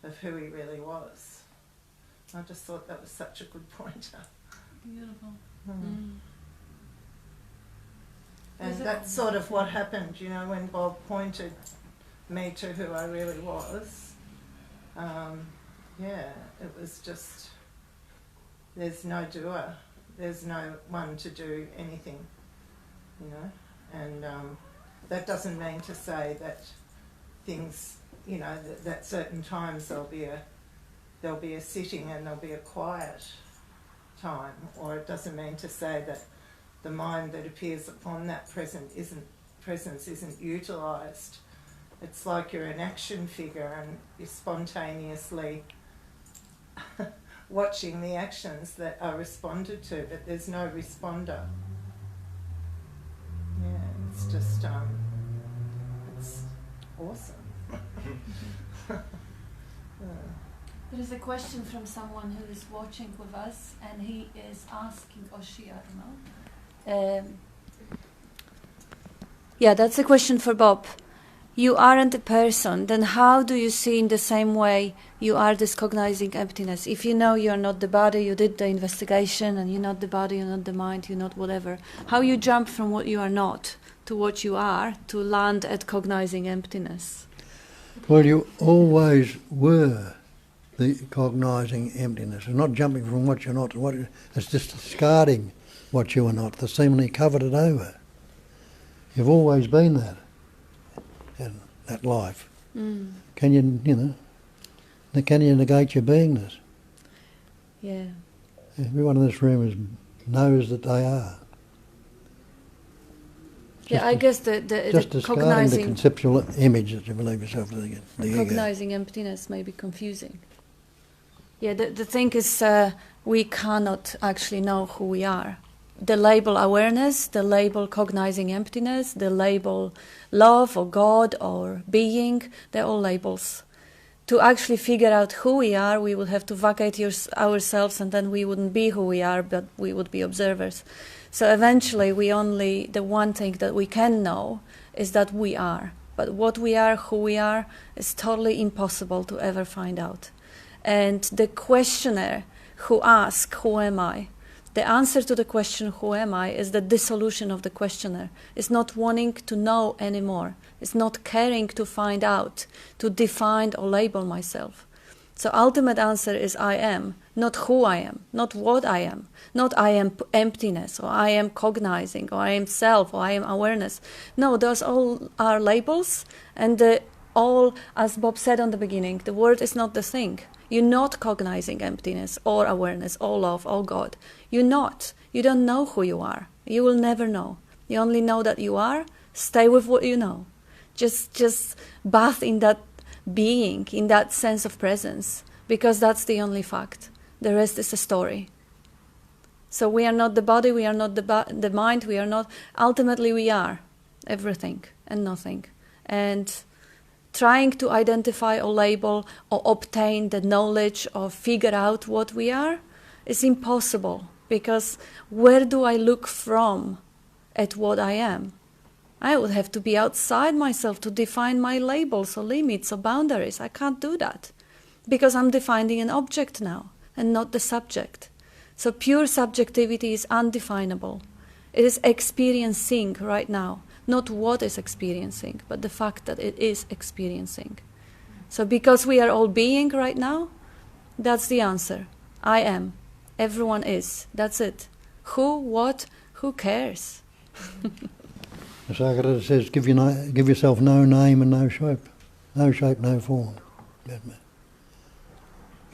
of who he really was. I just thought that was such a good pointer. Beautiful. And that's sort of what happened, when Bob pointed me to who I really was. It was just, there's no doer. There's no one to do anything, and that doesn't mean to say that things, that certain times there'll be a sitting and there'll be a quiet time, or it doesn't mean to say that the mind that appears upon that presence isn't utilised. It's like you're an action figure and you're spontaneously watching the actions that are responded to, but there's no responder. Yeah, it's just, it's awesome. There is a question from someone who is watching with us, and he is asking, or she, I don't know. That's a question for Bob. You aren't a person, then how do you see in the same way you are this cognizing emptiness? If you know you're not the body, you did the investigation, and you're not the body, you're not the mind, you're not whatever, how you jump from what you are not to what you are to land at cognizing emptiness? Well, you always were the cognizing emptiness. It's not jumping from what you're not to what it's just discarding what you are not, the seemingly covered it over. You've always been that. In that life. Can you negate your beingness? Yeah. Everyone in this room knows that they are. Yeah, I guess the Just discarding the cognizing conceptual image that you believe yourself to be. The ego. cognizing emptiness may be confusing. Yeah, the thing is, we cannot actually know who we are. The label awareness, the label cognizing emptiness, the label love or God or being, they're all labels. To actually figure out who we are, we would have to vacate ourselves, and then we wouldn't be who we are, but we would be observers. So eventually, the one thing that we can know is that we are. But what we are, who we are, is totally impossible to ever find out. And the questioner who asks, who am I? The answer to the question, who am I, is the dissolution of the questioner. It's not wanting to know anymore. It's not caring to find out, to define or label myself. So ultimate answer is I am, not who I am, not what I am, not I am emptiness, or I am cognizing, or I am self, or I am awareness. No, those all are labels, and all, as Bob said on the beginning, the word is not the thing. You're not cognizing emptiness or awareness or love or God. You're not. You don't know who you are. You will never know. You only know that you are. Stay with what you know. Just bath in that being, in that sense of presence, because that's the only fact. The rest is a story. So we are not the body, we are not the mind, we are not... Ultimately we are everything and nothing. And trying to identify or label or obtain the knowledge or figure out what we are is impossible, because where do I look from at what I am? I would have to be outside myself to define my labels or limits or boundaries. I can't do that, because I'm defining an object now and not the subject. So pure subjectivity is undefinable. It is experiencing right now. Not what is experiencing, but the fact that it is experiencing. So because we are all being right now, that's the answer. I am. Everyone is. That's it. Who, what, who cares? The Sakara says, give yourself no name and no shape. No shape, no form.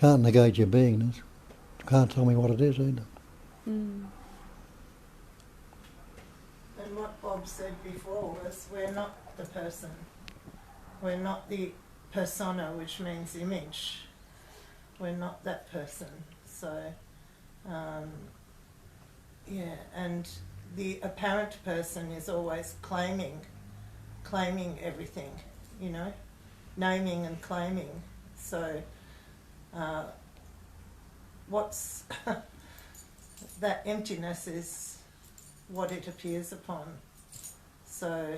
Can't negate your beingness. Can't tell me what it is either. Mm. And what Bob said before was, we're not the person. We're not the persona, which means image. We're not that person. So, and the apparent person is always claiming everything, naming and claiming. So, what's that emptiness is what it appears upon. So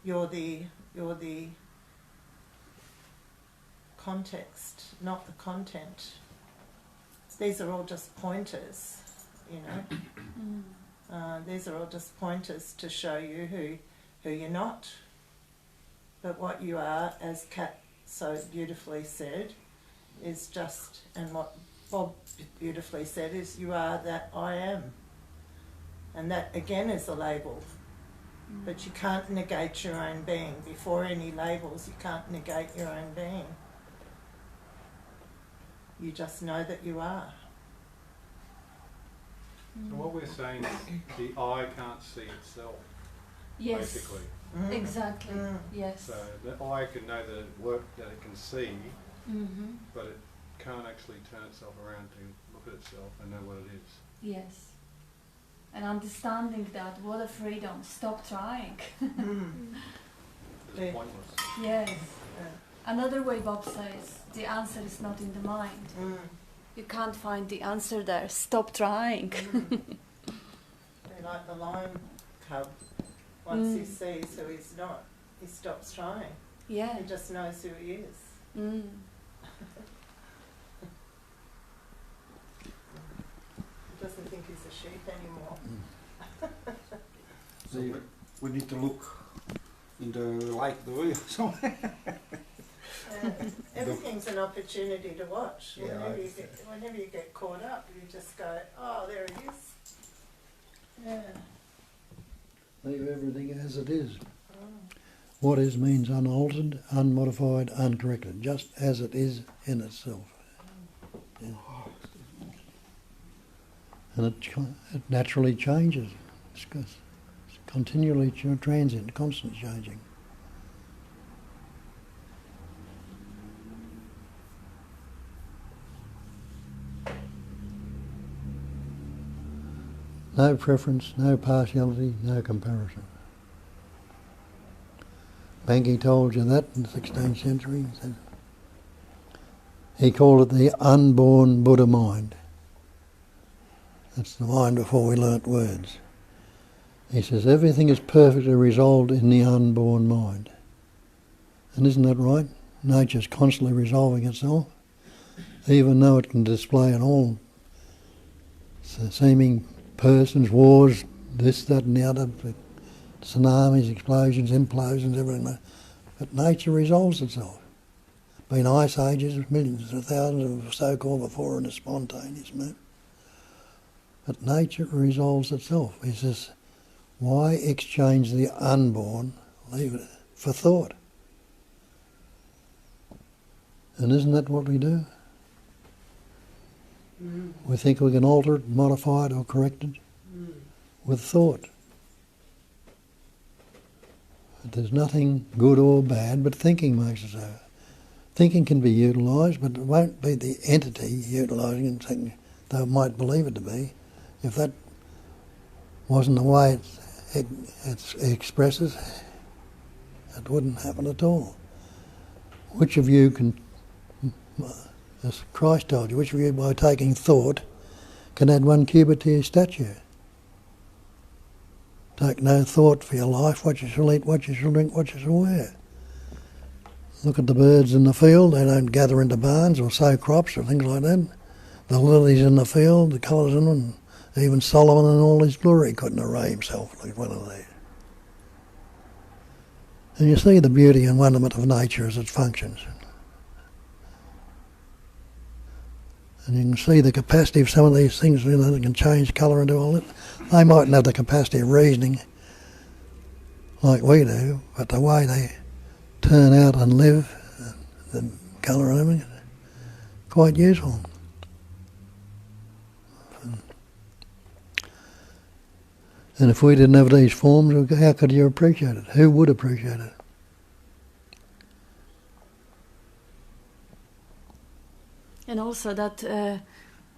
you're the context, not the content. These are all just pointers, These are all just pointers to show you who you're not. But what you are, as Kat so beautifully said, is just, and what Bob beautifully said, is you are that I am. And that again is a label. But you can't negate your own being. Before any labels, you can't negate your own being. You just know that you are. So what we're saying is the I can't see itself, Yes. basically. Exactly. Yes. So the I can know that it can see, Mm-hmm. but it can't actually turn itself around to look at itself and know what it is. Yes. And understanding that, what a freedom. Stop trying. It's Yeah. pointless. Yes. Another way Bob says, the answer is not in the mind. You can't find the answer there. Stop trying. They're like the lion cub. Once he sees who he's not, he stops trying. Yeah. He just knows who he is. Mm. He doesn't think he's a sheep anymore. So we need to look in the light the way. So Everything's an opportunity to watch. Yeah, Whenever you get caught up, you just go, oh, there it is. Yeah. Leave everything as it is. What is means unaltered, unmodified, uncorrected, just as it is in itself. Yeah. And it naturally changes. It's continually transient, constant changing. No preference, no partiality, no comparison. Banky told you that in the 16th century. He called it the unborn Buddha mind. That's the mind before we learnt words. He says everything is perfectly resolved in the unborn mind. And isn't that right? Nature's constantly resolving itself, even though it can display in all seeming persons, wars, this, that and the other, tsunamis, explosions, implosions, everything. But nature resolves itself. Been ice ages, millions of thousands of so-called before in a spontaneous movement. But nature resolves itself. He says, why exchange the unborn, leave it, for thought? And isn't that what we do? We think we can alter it, modify it or correct it with thought. But there's nothing good or bad, but thinking makes it so. Thinking can be utilised, but it won't be the entity utilising it, thinking they might believe it to be. If that wasn't the way it expresses, it wouldn't happen at all. Which of you can, as Christ told you, which of you by taking thought can add 1 cubit to your stature? Take no thought for your life, what you shall eat, what you shall drink, what you shall wear. Look at the birds in the field, they don't gather into barns or sow crops or things like that. The lilies in the field, the colours in them, even Solomon in all his glory couldn't array himself like one of these. And you see the beauty and wonderment of nature as it functions. And you can see the capacity of some of these things, you know, that can change colour and do all that. They mightn't have the capacity of reasoning like we do, but the way they turn out and live, the colour and everything, quite useful. And if we didn't have these forms, how could you appreciate it? Who would appreciate it? And also that,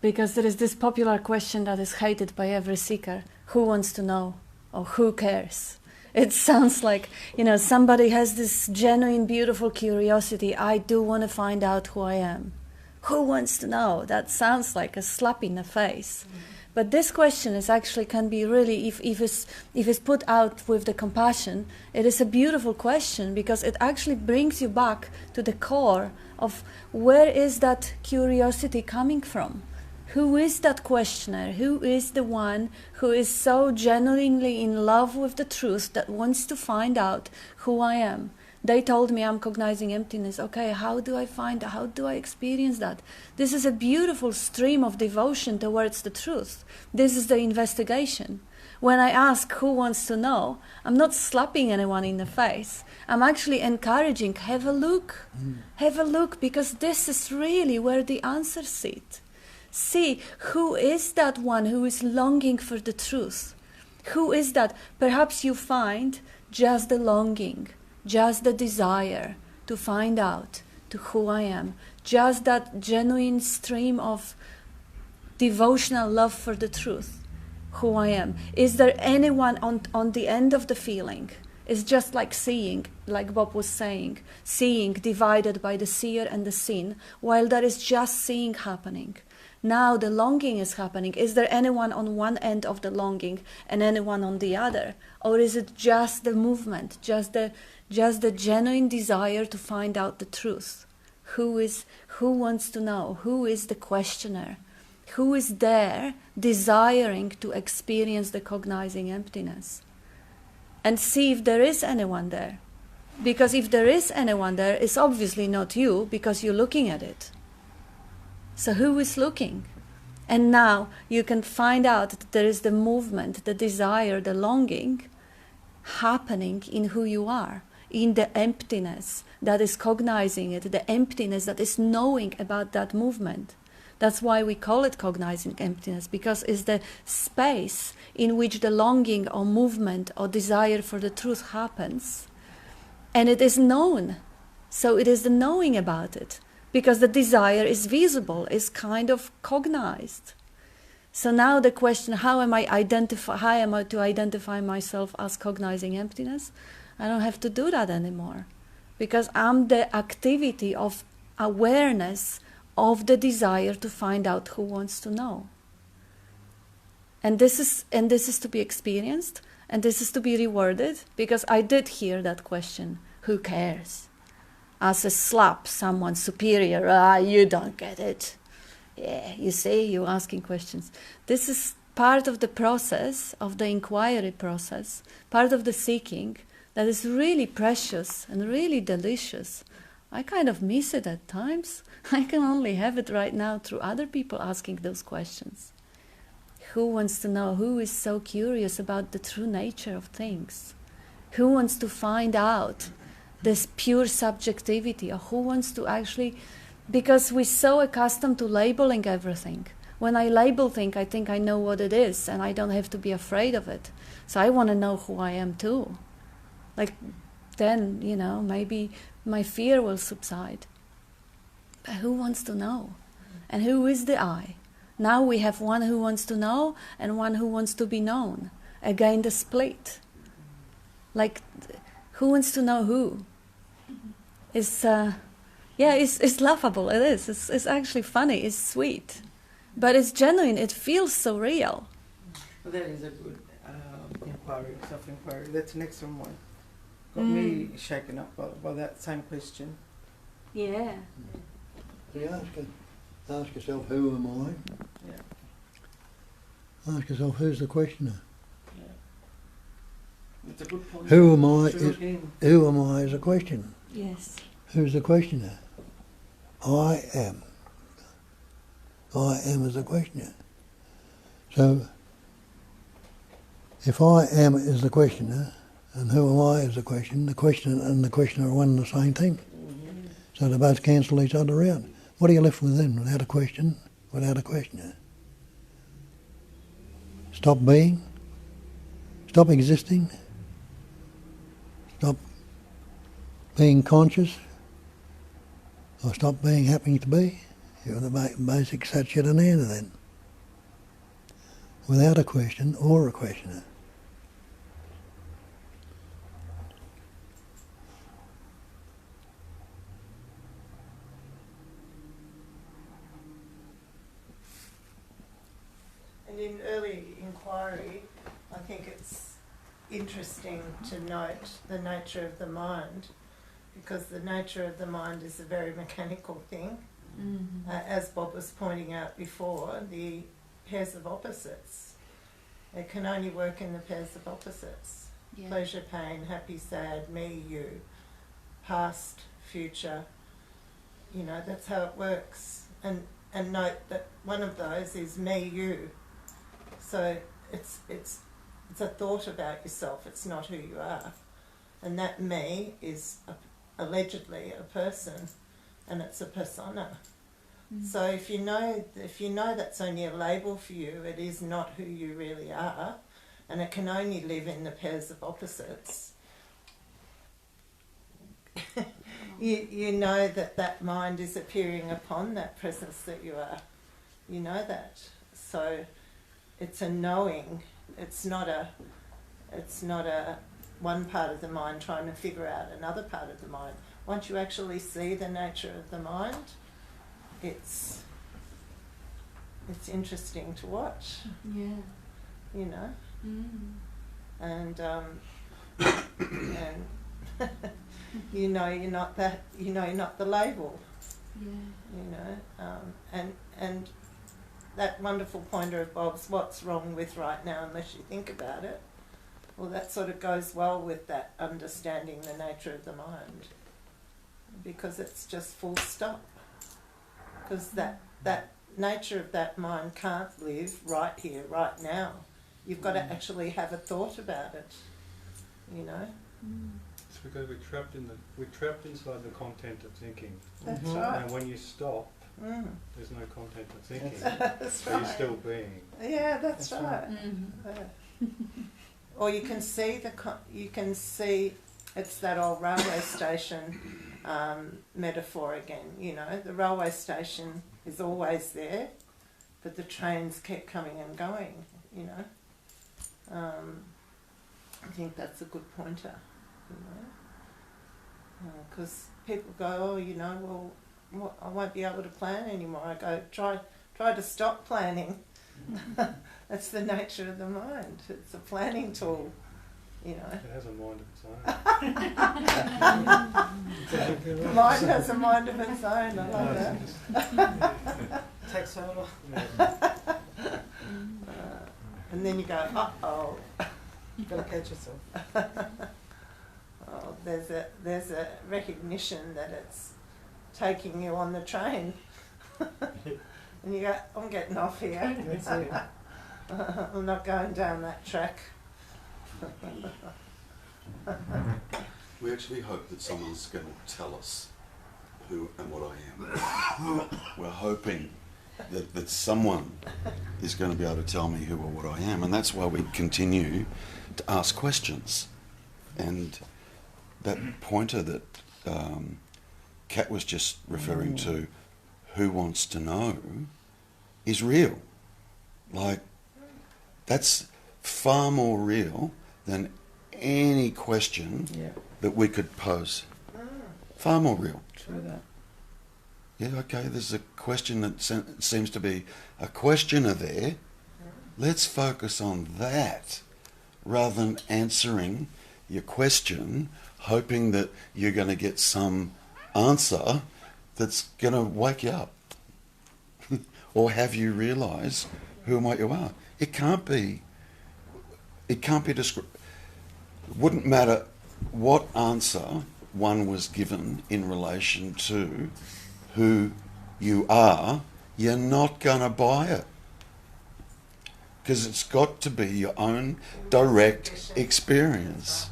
because there is this popular question that is hated by every seeker, who wants to know or who cares? It sounds like, you know, somebody has this genuine, beautiful curiosity, I do want to find out who I am. Who wants to know? That sounds like a slap in the face. But this question is actually can be really, if it's put out with the compassion, it is a beautiful question because it actually brings you back to the core of where is that curiosity coming from? Who is that questioner? Who is the one who is so genuinely in love with the truth that wants to find out who I am? They told me I'm cognizing emptiness. Okay, how do I find, how do I experience that? This is a beautiful stream of devotion towards the truth. This is the investigation. When I ask who wants to know, I'm not slapping anyone in the face. I'm actually encouraging, have a look. Have a look, because this is really where the answers sit. See, who is that one who is longing for the truth? Who is that? Perhaps you find just the longing, just the desire to find out to who I am, just that genuine stream of devotional love for the truth, who I am. Is there anyone on the end of the feeling? It's just like seeing, like Bob was saying, seeing divided by the seer and the seen, while there is just seeing happening. Now the longing is happening. Is there anyone on one end of the longing and anyone on the other? Or is it just the movement, just the genuine desire to find out the truth? Who wants to know? Who is the questioner? Who is there desiring to experience the cognizing emptiness? And see if there is anyone there. Because if there is anyone there, it's obviously not you, because you're looking at it. So who is looking? And now you can find out that there is the movement, the desire, the longing happening in who you are, in the emptiness that is cognizing it, the emptiness that is knowing about that movement. That's why we call it cognizing emptiness, because it's the space in which the longing or movement or desire for the truth happens. And it is known. So it is the knowing about it, because the desire is visible, is kind of cognized. So now the question, how am I to identify myself as cognizing emptiness? I don't have to do that anymore, because I'm the activity of awareness of the desire to find out who wants to know. And this is to be experienced, and this is to be rewarded, because I did hear that question, who cares? As a slap, someone superior, you don't get it. Yeah, you see, you're asking questions. This is part of the process, of the inquiry process, part of the seeking, that is really precious and really delicious. I kind of miss it at times. I can only have it right now through other people asking those questions. Who wants to know? Who is so curious about the true nature of things? Who wants to find out this pure subjectivity? Or who wants to actually... Because we're so accustomed to labeling everything. When I label things, I think I know what it is, and I don't have to be afraid of it. So I want to know who I am too. Like, then, maybe my fear will subside. But who wants to know? And who is the I? Now we have one who wants to know and one who wants to be known. Again, the split. Like, who wants to know who? It's laughable. It is. It's actually funny. It's sweet. But it's genuine. It feels so real. Well, that is a good inquiry, self-inquiry. That's an excellent one. Got me shaken up by that same question. Yeah. You ask yourself, who am I? Yeah. Ask yourself, who's the questioner? Yeah. It's a good point. Who am I is a question. Yes. Who's the questioner? I am. I am as a questioner. So, if I am is the questioner, and who am I is the question and the questioner are one and the same thing. Mm-hmm. So they both cancel each other out. What are you left with then? Without a question, without a questioner. Stop being, stop existing, stop being conscious, or stop being happy to be. You're the basic Satchitananda then. Without a question or a questioner. And in early inquiry, I think it's interesting to note the nature of the mind, because the nature of the mind is a very mechanical thing. Mm-hmm. As Bob was pointing out before, the pairs of opposites, it can only work in the pairs of opposites. Yeah. Pleasure, pain, happy, sad, me, you, past, future, that's how it works. And note that one of those is me, you. So it's a thought about yourself, it's not who you are. And that me is allegedly a person, and it's a persona. Mm. So if you know that's only a label for you, it is not who you really are, and it can only live in the pairs of opposites. you know that mind is appearing upon that presence that you are. You know that. So it's a knowing. It's not a one part of the mind trying to figure out another part of the mind. Once you actually see the nature of the mind, it's interesting to watch. Yeah. And you're not that. You're not the label. Yeah. And that wonderful pointer of Bob's, what's wrong with right now unless you think about it. Well, that sort of goes well with that understanding the nature of the mind, because it's just full stop. Because that nature of that mind can't live right here, right now. You've got to actually have a thought about it, It's because we're trapped inside the content of thinking. That's right. And when you stop, There's no content to thinking. That's but you're right. still being. Yeah, that's right. Mm-hmm. Yeah. Or you can see you can see it's that old railway station metaphor again. You know, the railway station is always there, but the trains keep coming and going. You know, I think that's a good pointer. You know, because people go, oh, you know, well, I won't be able to plan anymore. I go, try to stop planning. That's the nature of the mind. It's a planning tool, you know. It has a mind of its own. The mind has a mind of its own. I love that. Takes over. And then you go, uh-oh. You've got to catch yourself. Oh, there's a recognition that it's taking you on the train. And you go, I'm getting off here. That's it. I'm not going down that track. We actually hope that someone's going to tell us who and what I am. We're hoping that someone is going to be able to tell me who or what I am, and that's why we continue to ask questions. And that pointer that Kat was just referring to, who wants to know, is real. Like, that's far more real than any question that we could pose. Far more real. True that. Yeah, okay, there's a question that seems to be a questioner there. Let's focus on that rather than answering your question, hoping that you're going to get some answer that's going to wake you up or have you realise who and what you are. It can't be described. It wouldn't matter what answer one was given in relation to who you are, you're not going to buy it. Because it's got to be your own direct experience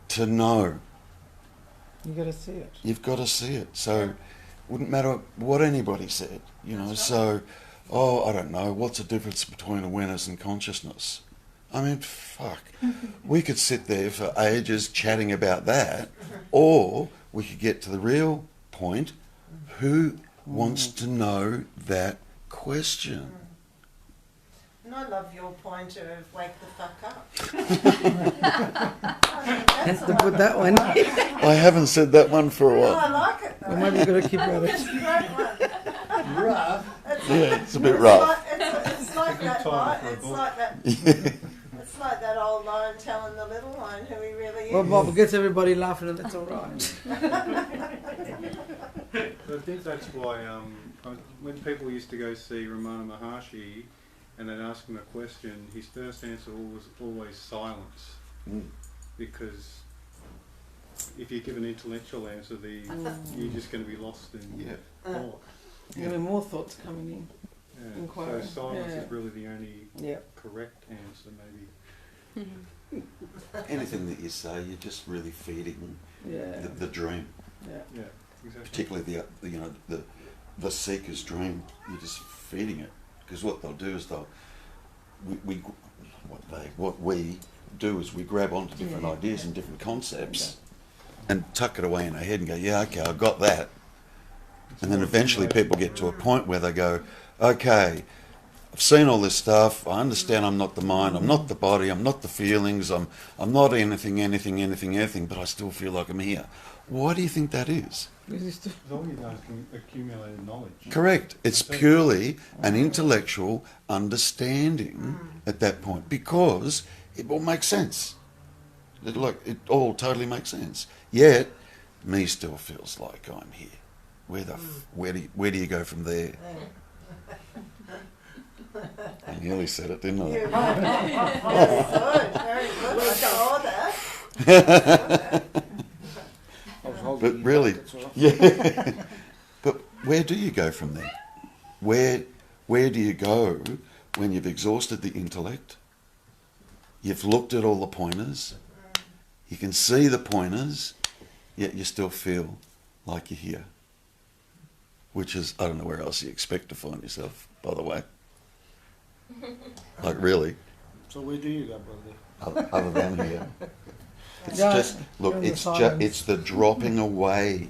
to know. You got to see it. You've got to see it. So it wouldn't matter what anybody said, you know. So, I don't know, what's the difference between awareness and consciousness? I mean, fuck. We could sit there for ages chatting about that, or we could get to the real point. Who wants to know that question? And I love your pointer of wake the fuck up. Has to put that one. I haven't said that one for a Oh, while. I like it though. Well, maybe you've got to keep at It's it. a great one. Rough. Yeah, it's a bit rough. It's like that Time line. for a It's book. like that. It's like that old lion telling the little lion who he really is. Well, Bob gets everybody laughing, and that's all right. I think that's why when people used to go see Ramana Maharshi and they'd ask him a question, his first answer was always silence. Because if you give an intellectual answer, you're just going to be lost in thought. There's going to be more thoughts coming in. Yeah. Inquiry. So silence Yeah. is really the only Yeah. correct answer, maybe. Anything that you say, you're just really feeding Yeah. the dream. Yeah. Yeah, exactly. Particularly the seeker's dream. You're just feeding it, because what they'll do is what we do is we grab onto different ideas and different concepts and tuck it away in our head and go, yeah, okay, I've got that. And then eventually people get to a point where they go, okay, I've seen all this stuff, I understand I'm not the mind, I'm not the body, I'm not the feelings, I'm not anything, but I still feel like I'm here. Why do you think that is? Because all you've done is accumulated knowledge. Correct. It's purely an intellectual understanding at that point, because it all makes sense. It all totally makes sense. Yet, me still feels like I'm here. Where do you go from there? I nearly said it, didn't I? Very good. I saw that. I was holding But you really, back, that's all. yeah. But where do you go from there? Where do you go when you've exhausted the intellect? You've looked at all the pointers. You can see the pointers, yet you still feel like you're here. which is, I don't know where else you expect to find yourself, by the way. Like, really, So where do you go, brother? other than here. It's Yeah, just, look, in the it's silence. the dropping away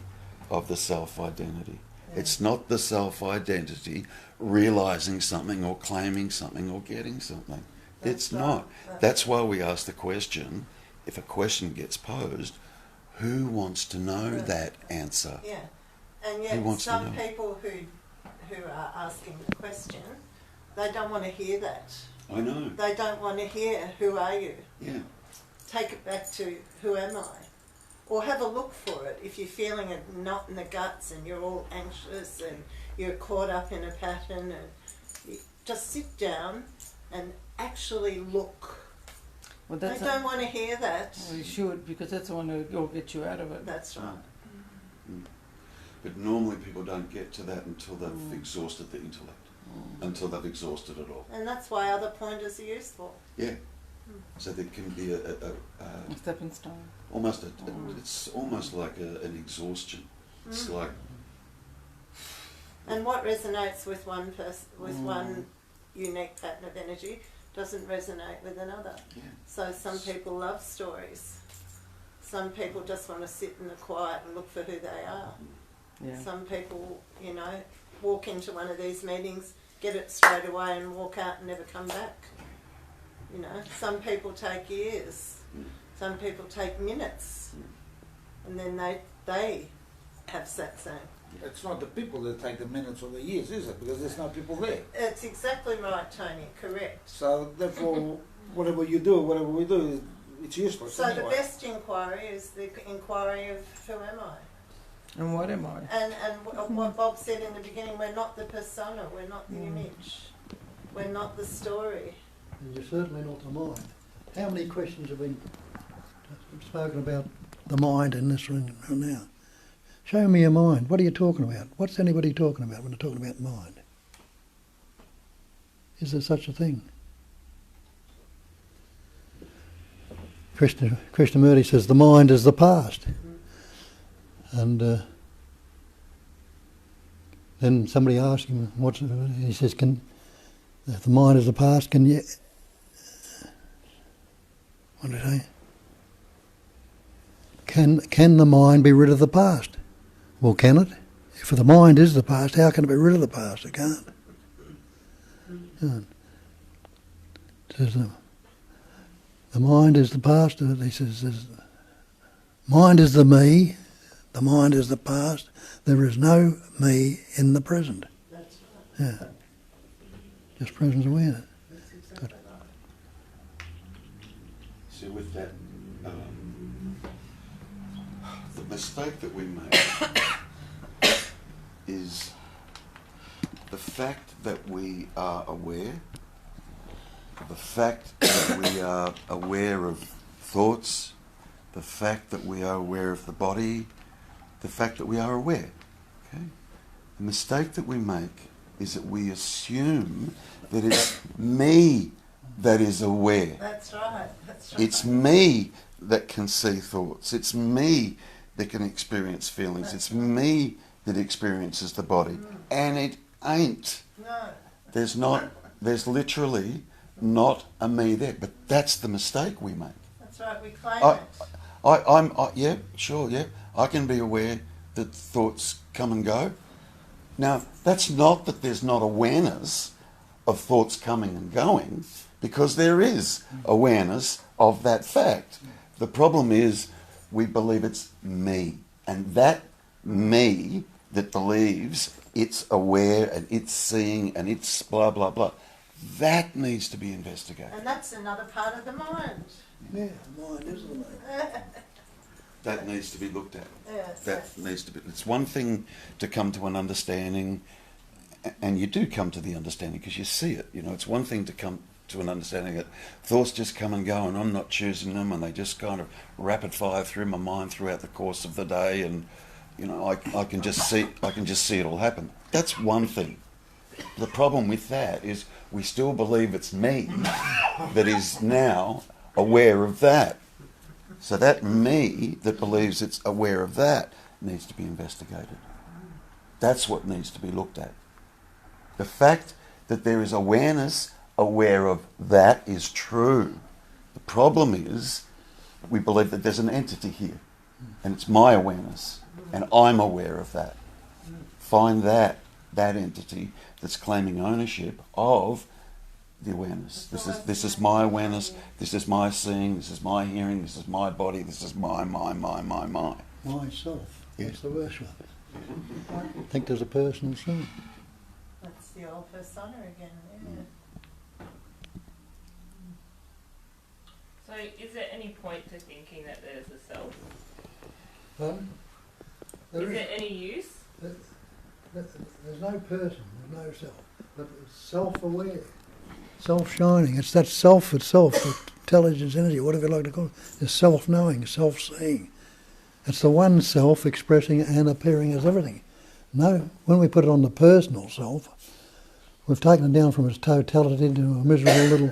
of the self-identity. It's not the self-identity realising something or claiming something or getting something. It's not. That's why we ask the question, if a question gets posed, who wants to know that answer? Yeah, and Who yet wants to some know? people who are asking the question, they don't want to hear that. I know. They don't want to hear, who are you? Yeah. Take it back to, who am I? Or have a look for it. If you're feeling a knot in the guts and you're all anxious and you're caught up in a pattern, and you just sit down and actually look. Well, They that's don't want to hear that. well, you should, because that's the one that will get you out of it. That's right. But normally people don't get to that until they've exhausted the intellect, until they've exhausted it all. And that's why other pointers are useful. Yeah. So there can be a A stepping stone. almost it's almost like an exhaustion. It's like, And what resonates with one person, with one unique pattern of energy, doesn't resonate with another. yeah. So some people love stories. Some people just want to sit in the quiet and look for who they are. Yeah. Some people, you know, walk into one of these meetings, get it straight away and walk out and never come back. You know, some people take years. Some people take minutes. And then they have satsang. It's not the people that take the minutes or the years, is it? Because there's no people there. It's exactly right, Tony, correct. So therefore, whatever you do, whatever we do, it's useless So anyway. the best inquiry is the inquiry of, who am I? And what am I? And what Bob said in the beginning, we're not the persona, we're not the image, we're not the story. And you're certainly not the mind. How many questions have been spoken about the mind in this room now? Show me your mind. What are you talking about? What's anybody talking about when they're talking about mind? Is there such a thing? Krishnamurti says the mind is the past. And then somebody asked him, he says, if the mind is the past, can you... What did I say? Can the mind be rid of the past? Well, can it? If the mind is the past, how can it be rid of the past? It can't. It says the mind is the past. He says, mind is the me. The mind is the past. There is no me in the present. That's right. Yeah. Just presence awareness. That's exactly right. See, with that, the mistake that we make is the fact that we are aware, the fact that we are aware of thoughts, the fact that we are aware of the body, the fact that we are aware. Okay? The mistake that we make is that we assume that it's me that is aware. That's right. That's right. It's me that can see thoughts. It's me that can experience feelings. It's me that experiences the body. And it ain't. No, There's literally not a me there. But that's the mistake we make. that's right. We claim it. Yeah, sure, yeah. I can be aware that thoughts come and go. Now, that's not that there's not awareness of thoughts coming and going, because there is awareness of that fact. The problem is we believe it's me, and that me that believes it's aware and it's seeing and it's blah, blah, blah, that needs to be investigated. And that's another part of the mind. Yeah, the mind is the mind. That needs to be looked at. Yes, That yes. needs to be. It's one thing to come to an understanding, and you do come to the understanding because you see it. You know, it's one thing to come to an understanding that thoughts just come and go, and I'm not choosing them, and they just kind of rapid fire through my mind throughout the course of the day, and you know, I can just see it all happen. That's one thing. The problem with that is we still believe it's me that is now aware of that. So that me that believes it's aware of that needs to be investigated. That's what needs to be looked at. The fact that there is awareness aware of that is true. The problem is we believe that there's an entity here, and it's my awareness, and I'm aware of that. Find that entity that's claiming ownership of the awareness. This is my awareness, this is my seeing, this is my hearing, this is my body, this is my. Myself. Yeah. That's the worst one. I think there's a personal soul. That's the old persona again, yeah. So is there any point to thinking that there's a self? Pardon? Is there any use? There's no person, there's no self, but it's self-aware, self-shining. It's that self itself, the intelligence, energy, whatever you like to call it, is self-knowing, self-seeing. It's the one self expressing and appearing as everything. No, when we put it on the personal self, we've taken it down from its totality into a miserable little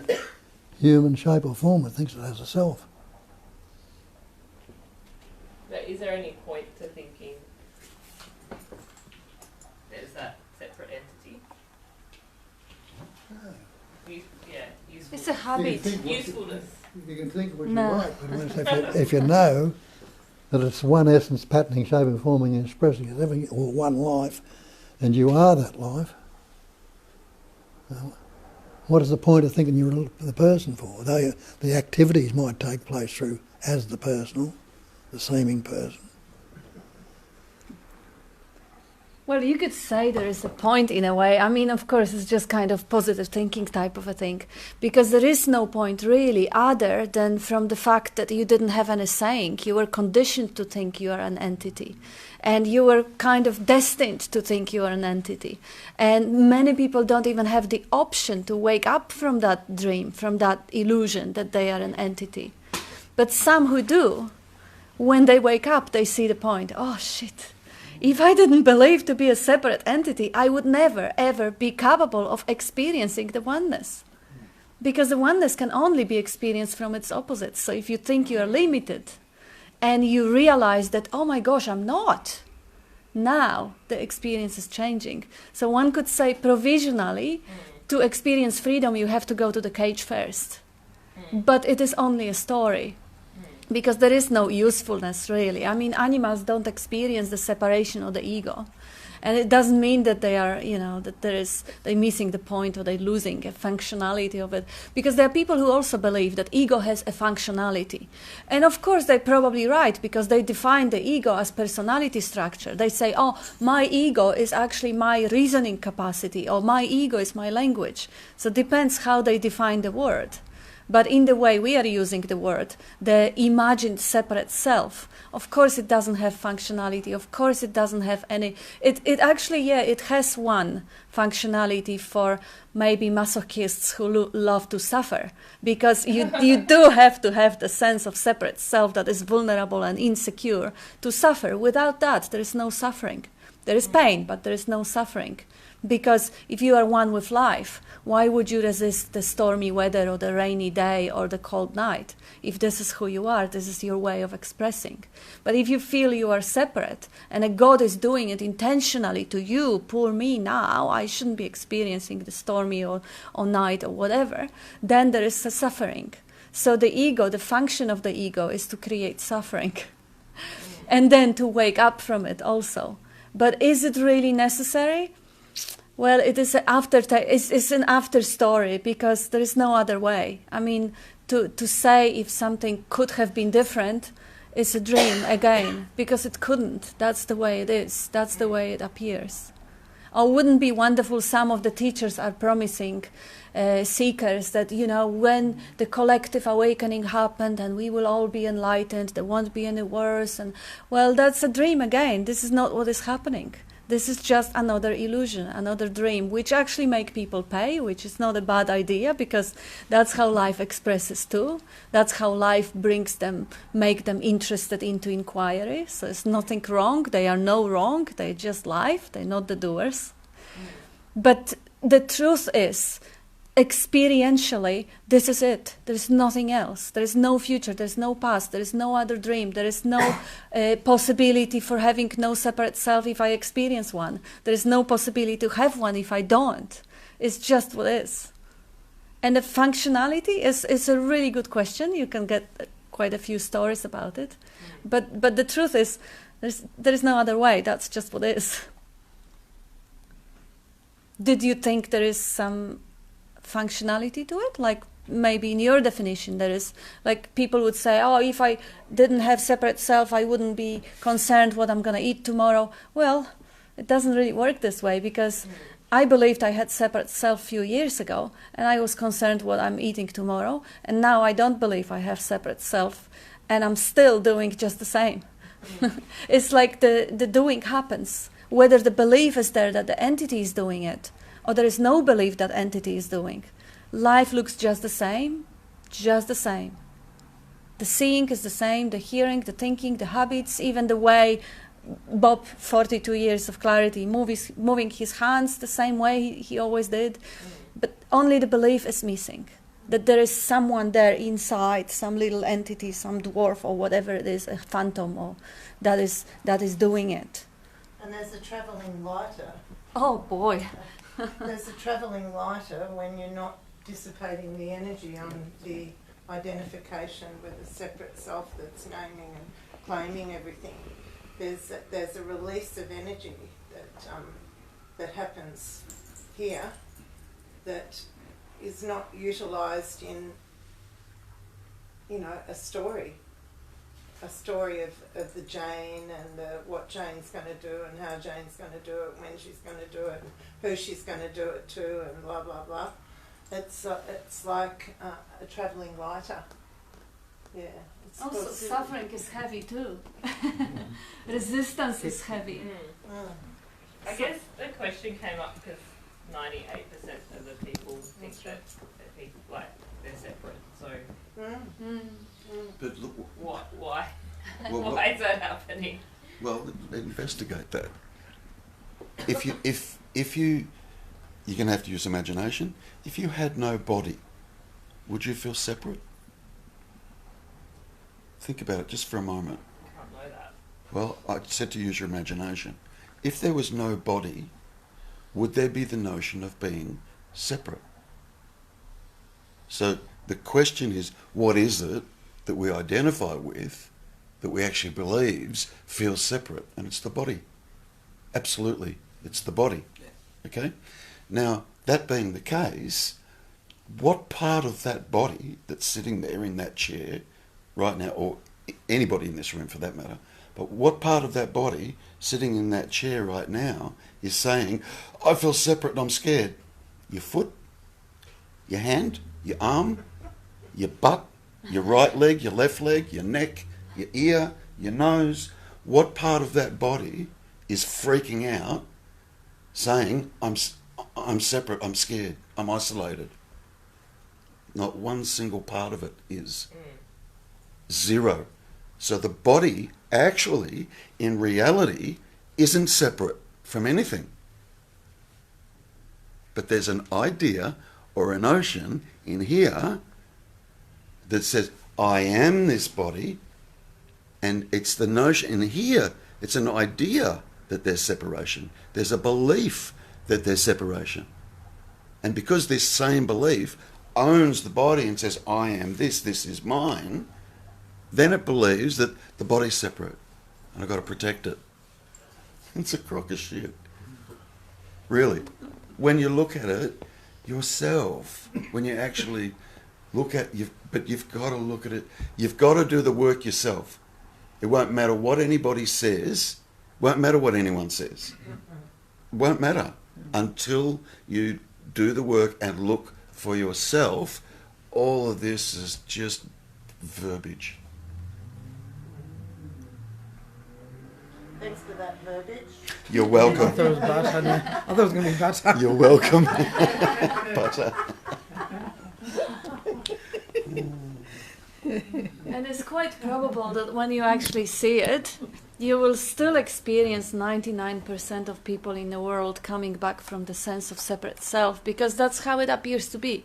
human shape or form. It thinks it has a self. But is there any point to thinking there's that separate entity? No. Usefulness. It's a habit. Usefulness. You can think what you No. like, but if you know that it's one essence, patterning, shaping, forming, and expressing as everything, or one life, and you are that life, what is the point of thinking you're the person for? Though the activities might take place through as the personal, the seeming person. Well, you could say there is a point in a way. I mean, of course, it's just kind of positive thinking type of a thing, because there is no point really other than from the fact that you didn't have any saying. You were conditioned to think you are an entity, and you were kind of destined to think you are an entity. And many people don't even have the option to wake up from that dream, from that illusion that they are an entity. But some who do, when they wake up, they see the point. Oh, shit. If I didn't believe to be a separate entity, I would never, ever be capable of experiencing the oneness. Because the oneness can only be experienced from its opposite. So if you think you are limited, and you realize that, oh my gosh, I'm not, now the experience is changing. So one could say provisionally, to experience freedom, you have to go to the cage first. But it is only a story. Because there is no usefulness, really. I mean, animals don't experience the separation of the ego. And it doesn't mean that they are, that they're missing the point or they're losing a functionality of it. Because there are people who also believe that ego has a functionality. And of course, they're probably right, because they define the ego as personality structure. They say, oh, my ego is actually my reasoning capacity, or my ego is my language. So it depends how they define the word. But in the way we are using the word, the imagined separate self, of course it doesn't have functionality, of course it doesn't have any, it actually, it has one functionality for maybe masochists who love to suffer, because you do have to have the sense of separate self that is vulnerable and insecure to suffer. Without that, there is no suffering. There is pain, but there is no suffering. Because if you are one with life, why would you resist the stormy weather or the rainy day or the cold night? If this is who you are, this is your way of expressing. But if you feel you are separate and a God is doing it intentionally to you, poor me now, I shouldn't be experiencing the stormy or night or whatever, then there is a suffering. So the ego, the function of the ego is to create suffering and then to wake up from it also. But is it really necessary? Well, it is it's an after story, because there is no other way. I mean, to say if something could have been different is a dream again, because it couldn't. That's the way it is. That's the way it appears. Or wouldn't it be wonderful? Some of the teachers are promising seekers that, when the collective awakening happened and we will all be enlightened, there won't be any wars. And well, that's a dream again. This is not what is happening. This is just another illusion, another dream, which actually make people pay, which is not a bad idea, because that's how life expresses too. That's how life make them interested into inquiry. So it's nothing wrong. They are no wrong. They're just life. They're not the doers. But the truth is, experientially, this is it. There's nothing else. There is no future. There's no past. There is no other dream. There is no possibility for having no separate self if I experience one. There is no possibility to have one if I don't. It's just what is. And the functionality is a really good question. You can get quite a few stories about it. But the truth is, there is no other way. That's just what is. Did you think there is some functionality to it? Like maybe in your definition there is, like people would say, oh, if I didn't have separate self, I wouldn't be concerned what I'm going to eat tomorrow. Well, it doesn't really work this way, because I believed I had separate self a few years ago, and I was concerned what I'm eating tomorrow, and now I don't believe I have separate self, and I'm still doing just the same. It's like the doing happens, whether the belief is there that the entity is doing it, or there is no belief that entity is doing. Life looks just the same, just the same. The seeing is the same, the hearing, the thinking, the habits, even the way Bob, 42 years of clarity, moving his hands the same way he always did. But only the belief is missing, that there is someone there inside, some little entity, some dwarf or whatever it is, a phantom, or that is doing it. And there's a travelling lighter. Oh boy. There's a travelling lighter when you're not dissipating the energy on the identification with a separate self that's naming and claiming everything. There's a release of energy that happens here that is not utilised in, a story of the Jane and what Jane's going to do and how Jane's going to do it, when she's going to do it, and who she's going to do it to, and blah blah blah. It's like a travelling lighter. Yeah. Also, suffering is heavy too. Resistance is heavy. I guess the question came up because 98% of the people think that they're separate. So, But look, why? Well, Why is that happening? well, investigate that. If you're going to have to use imagination. If you had no body, would you feel separate? Think about it just for a moment. I can't know that. Well, I said to use your imagination. If there was no body, would there be the notion of being separate? So the question is, what is it that we identify with, that we actually believes feels separate? And it's the body. Absolutely, it's the body. Okay? Now, that being the case, what part of that body that's sitting there in that chair right now, or anybody in this room for that matter, but what part of that body sitting in that chair right now is saying, I feel separate and I'm scared? Your foot, your hand, your arm, your butt, your right leg, your left leg, your neck, your ear, your nose. What part of that body is freaking out, saying, I'm separate, I'm scared, I'm isolated? Not one single part of it is. Zero. So the body actually, in reality, isn't separate from anything. But there's an idea or a notion in here that says, I am this body, and it's the notion in here, it's an idea that there's separation. There's a belief that there's separation. And because this same belief owns the body and says, I am this is mine, then it believes that the body's separate and I've got to protect it. It's a crock of shit. Really. When you look at it yourself, when you actually look at it, but you've got to look at it, you've got to do the work yourself. It won't matter what anybody says, won't matter what anyone says. It won't matter until you do the work and look for yourself. All of this is just verbiage. Thanks for that verbiage. You're welcome. I thought it was butter. I thought it was going to be butter. You're welcome. Butter. And it's quite probable that when you actually see it, you will still experience 99% of people in the world coming back from the sense of separate self, because that's how it appears to be.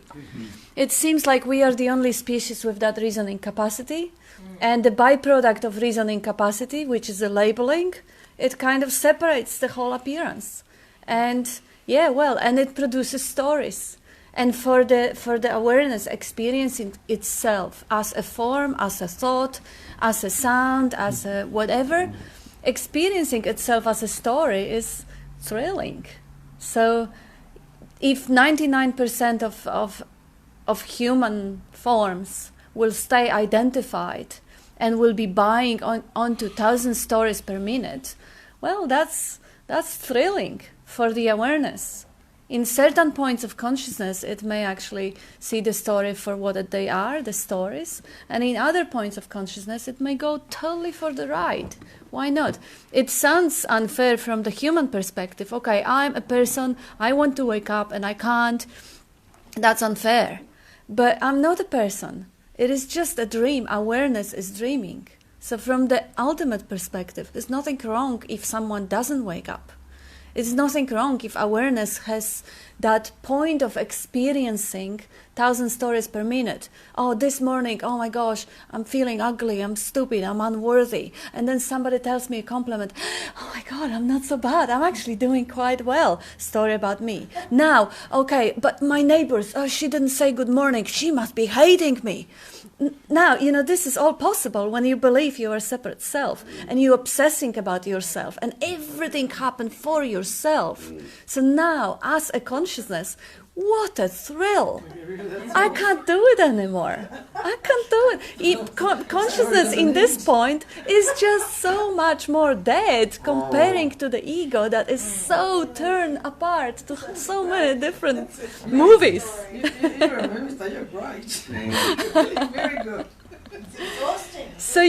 It seems like we are the only species with that reasoning capacity, and the byproduct of reasoning capacity, which is the labeling, it kind of separates the whole appearance. And and it produces stories. And for the awareness experiencing itself as a form, as a thought, as a sound, as a whatever, experiencing itself as a story is thrilling. So if 99% of human forms will stay identified and will be buying onto 1,000 stories per minute, well, that's thrilling for the awareness. In certain points of consciousness, it may actually see the story for what they are, the stories. And in other points of consciousness, it may go totally for the ride. Why not? It sounds unfair from the human perspective. Okay, I'm a person, I want to wake up and I can't. That's unfair. But I'm not a person. It is just a dream. Awareness is dreaming. So from the ultimate perspective, there's nothing wrong if someone doesn't wake up. It's nothing wrong if awareness has that point of experiencing 1,000 stories per minute. Oh, this morning, oh my gosh, I'm feeling ugly, I'm stupid, I'm unworthy. And then somebody tells me a compliment. Oh my God, I'm not so bad. I'm actually doing quite well. Story about me. Now, okay, but my neighbors, oh, she didn't say good morning. She must be hating me. Now, this is all possible when you believe you are a separate self and you're obsessing about yourself and everything happened for yourself. So now, as a consciousness, what a thrill! I can't do it anymore. I can't do it. Consciousness in this point is just so much more dead comparing to the ego that is so torn apart to so many different movies. You're a movie star, you're great. Very good. It's exhausting. So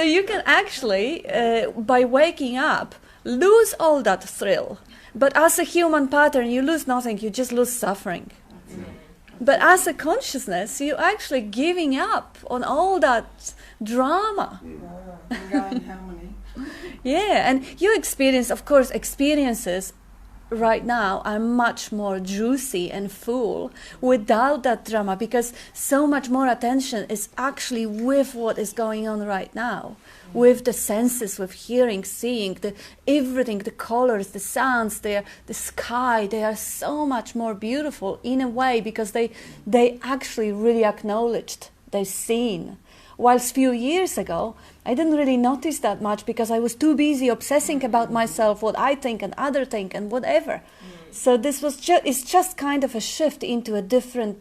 you can actually, by waking up, lose all that thrill. But as a human pattern, you lose nothing, you just lose suffering. But as a consciousness, you're actually giving up on all that drama. Going harmony. Yeah, and you experience, of course, experiences right now are much more juicy and full without that drama, because so much more attention is actually with what is going on right now, with the senses, with hearing, seeing, everything, the colors, the sounds, the sky. They are so much more beautiful in a way because they actually really acknowledged, they've seen. Whilst few years ago, I didn't really notice that much because I was too busy obsessing about myself, what I think and other think and whatever. So this was it's just kind of a shift into a different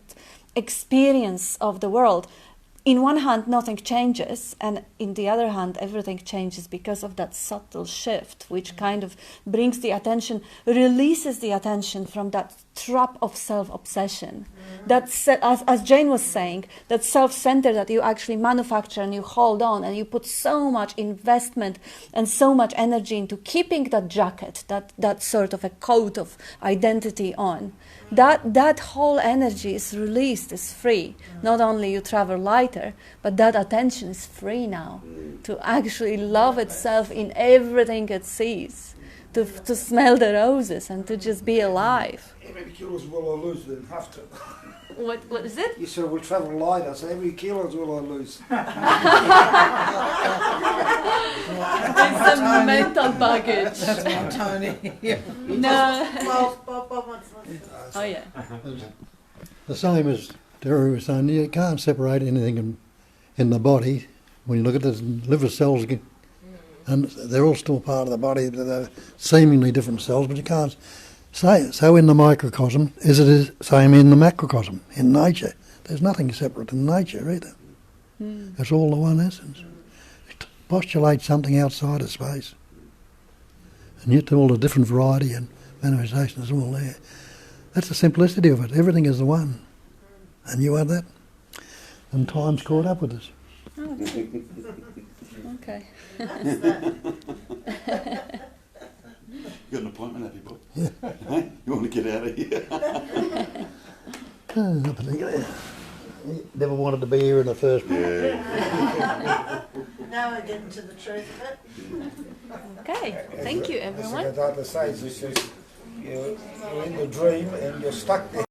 experience of the world. In one hand, nothing changes, and in the other hand, everything changes because of that subtle shift, which kind of brings the attention, releases the attention from that trap of self-obsession. That's, as Jane was saying, that self-center that you actually manufacture and you hold on, and you put so much investment and so much energy into keeping that jacket, that sort of a coat of identity on. That whole energy is released, is free. Not only you travel lighter, but that attention is free now to actually love itself in everything it sees, to smell the roses and to just be alive. How many kilos will I lose then? Have to. What is it? You said we'll travel lighter, so how many kilos will I lose? It's a mental baggage. That's my Tony. Yeah. No. Bob wants Oh yeah. The same as Terry was saying, you can't separate anything in the body. When you look at the liver cells, and they're all still part of the body, they're seemingly different cells, but you can't say it. So in the microcosm, is it the same in the macrocosm, in nature? There's nothing separate in nature either. It's all the one essence. It postulates something outside of space. And yet all the different variety and manifestation is all there. That's the simplicity of it. Everything is the one. And you are that. And time's caught up with us. Oh, okay. You got an appointment, have you, boy? Yeah. Hey, you want to get out of here? Never wanted to be here in the first place. Yeah. Now we're getting to the truth of it. Okay, thank you As everyone. the Dada says, he says, you're in the dream and you're stuck there.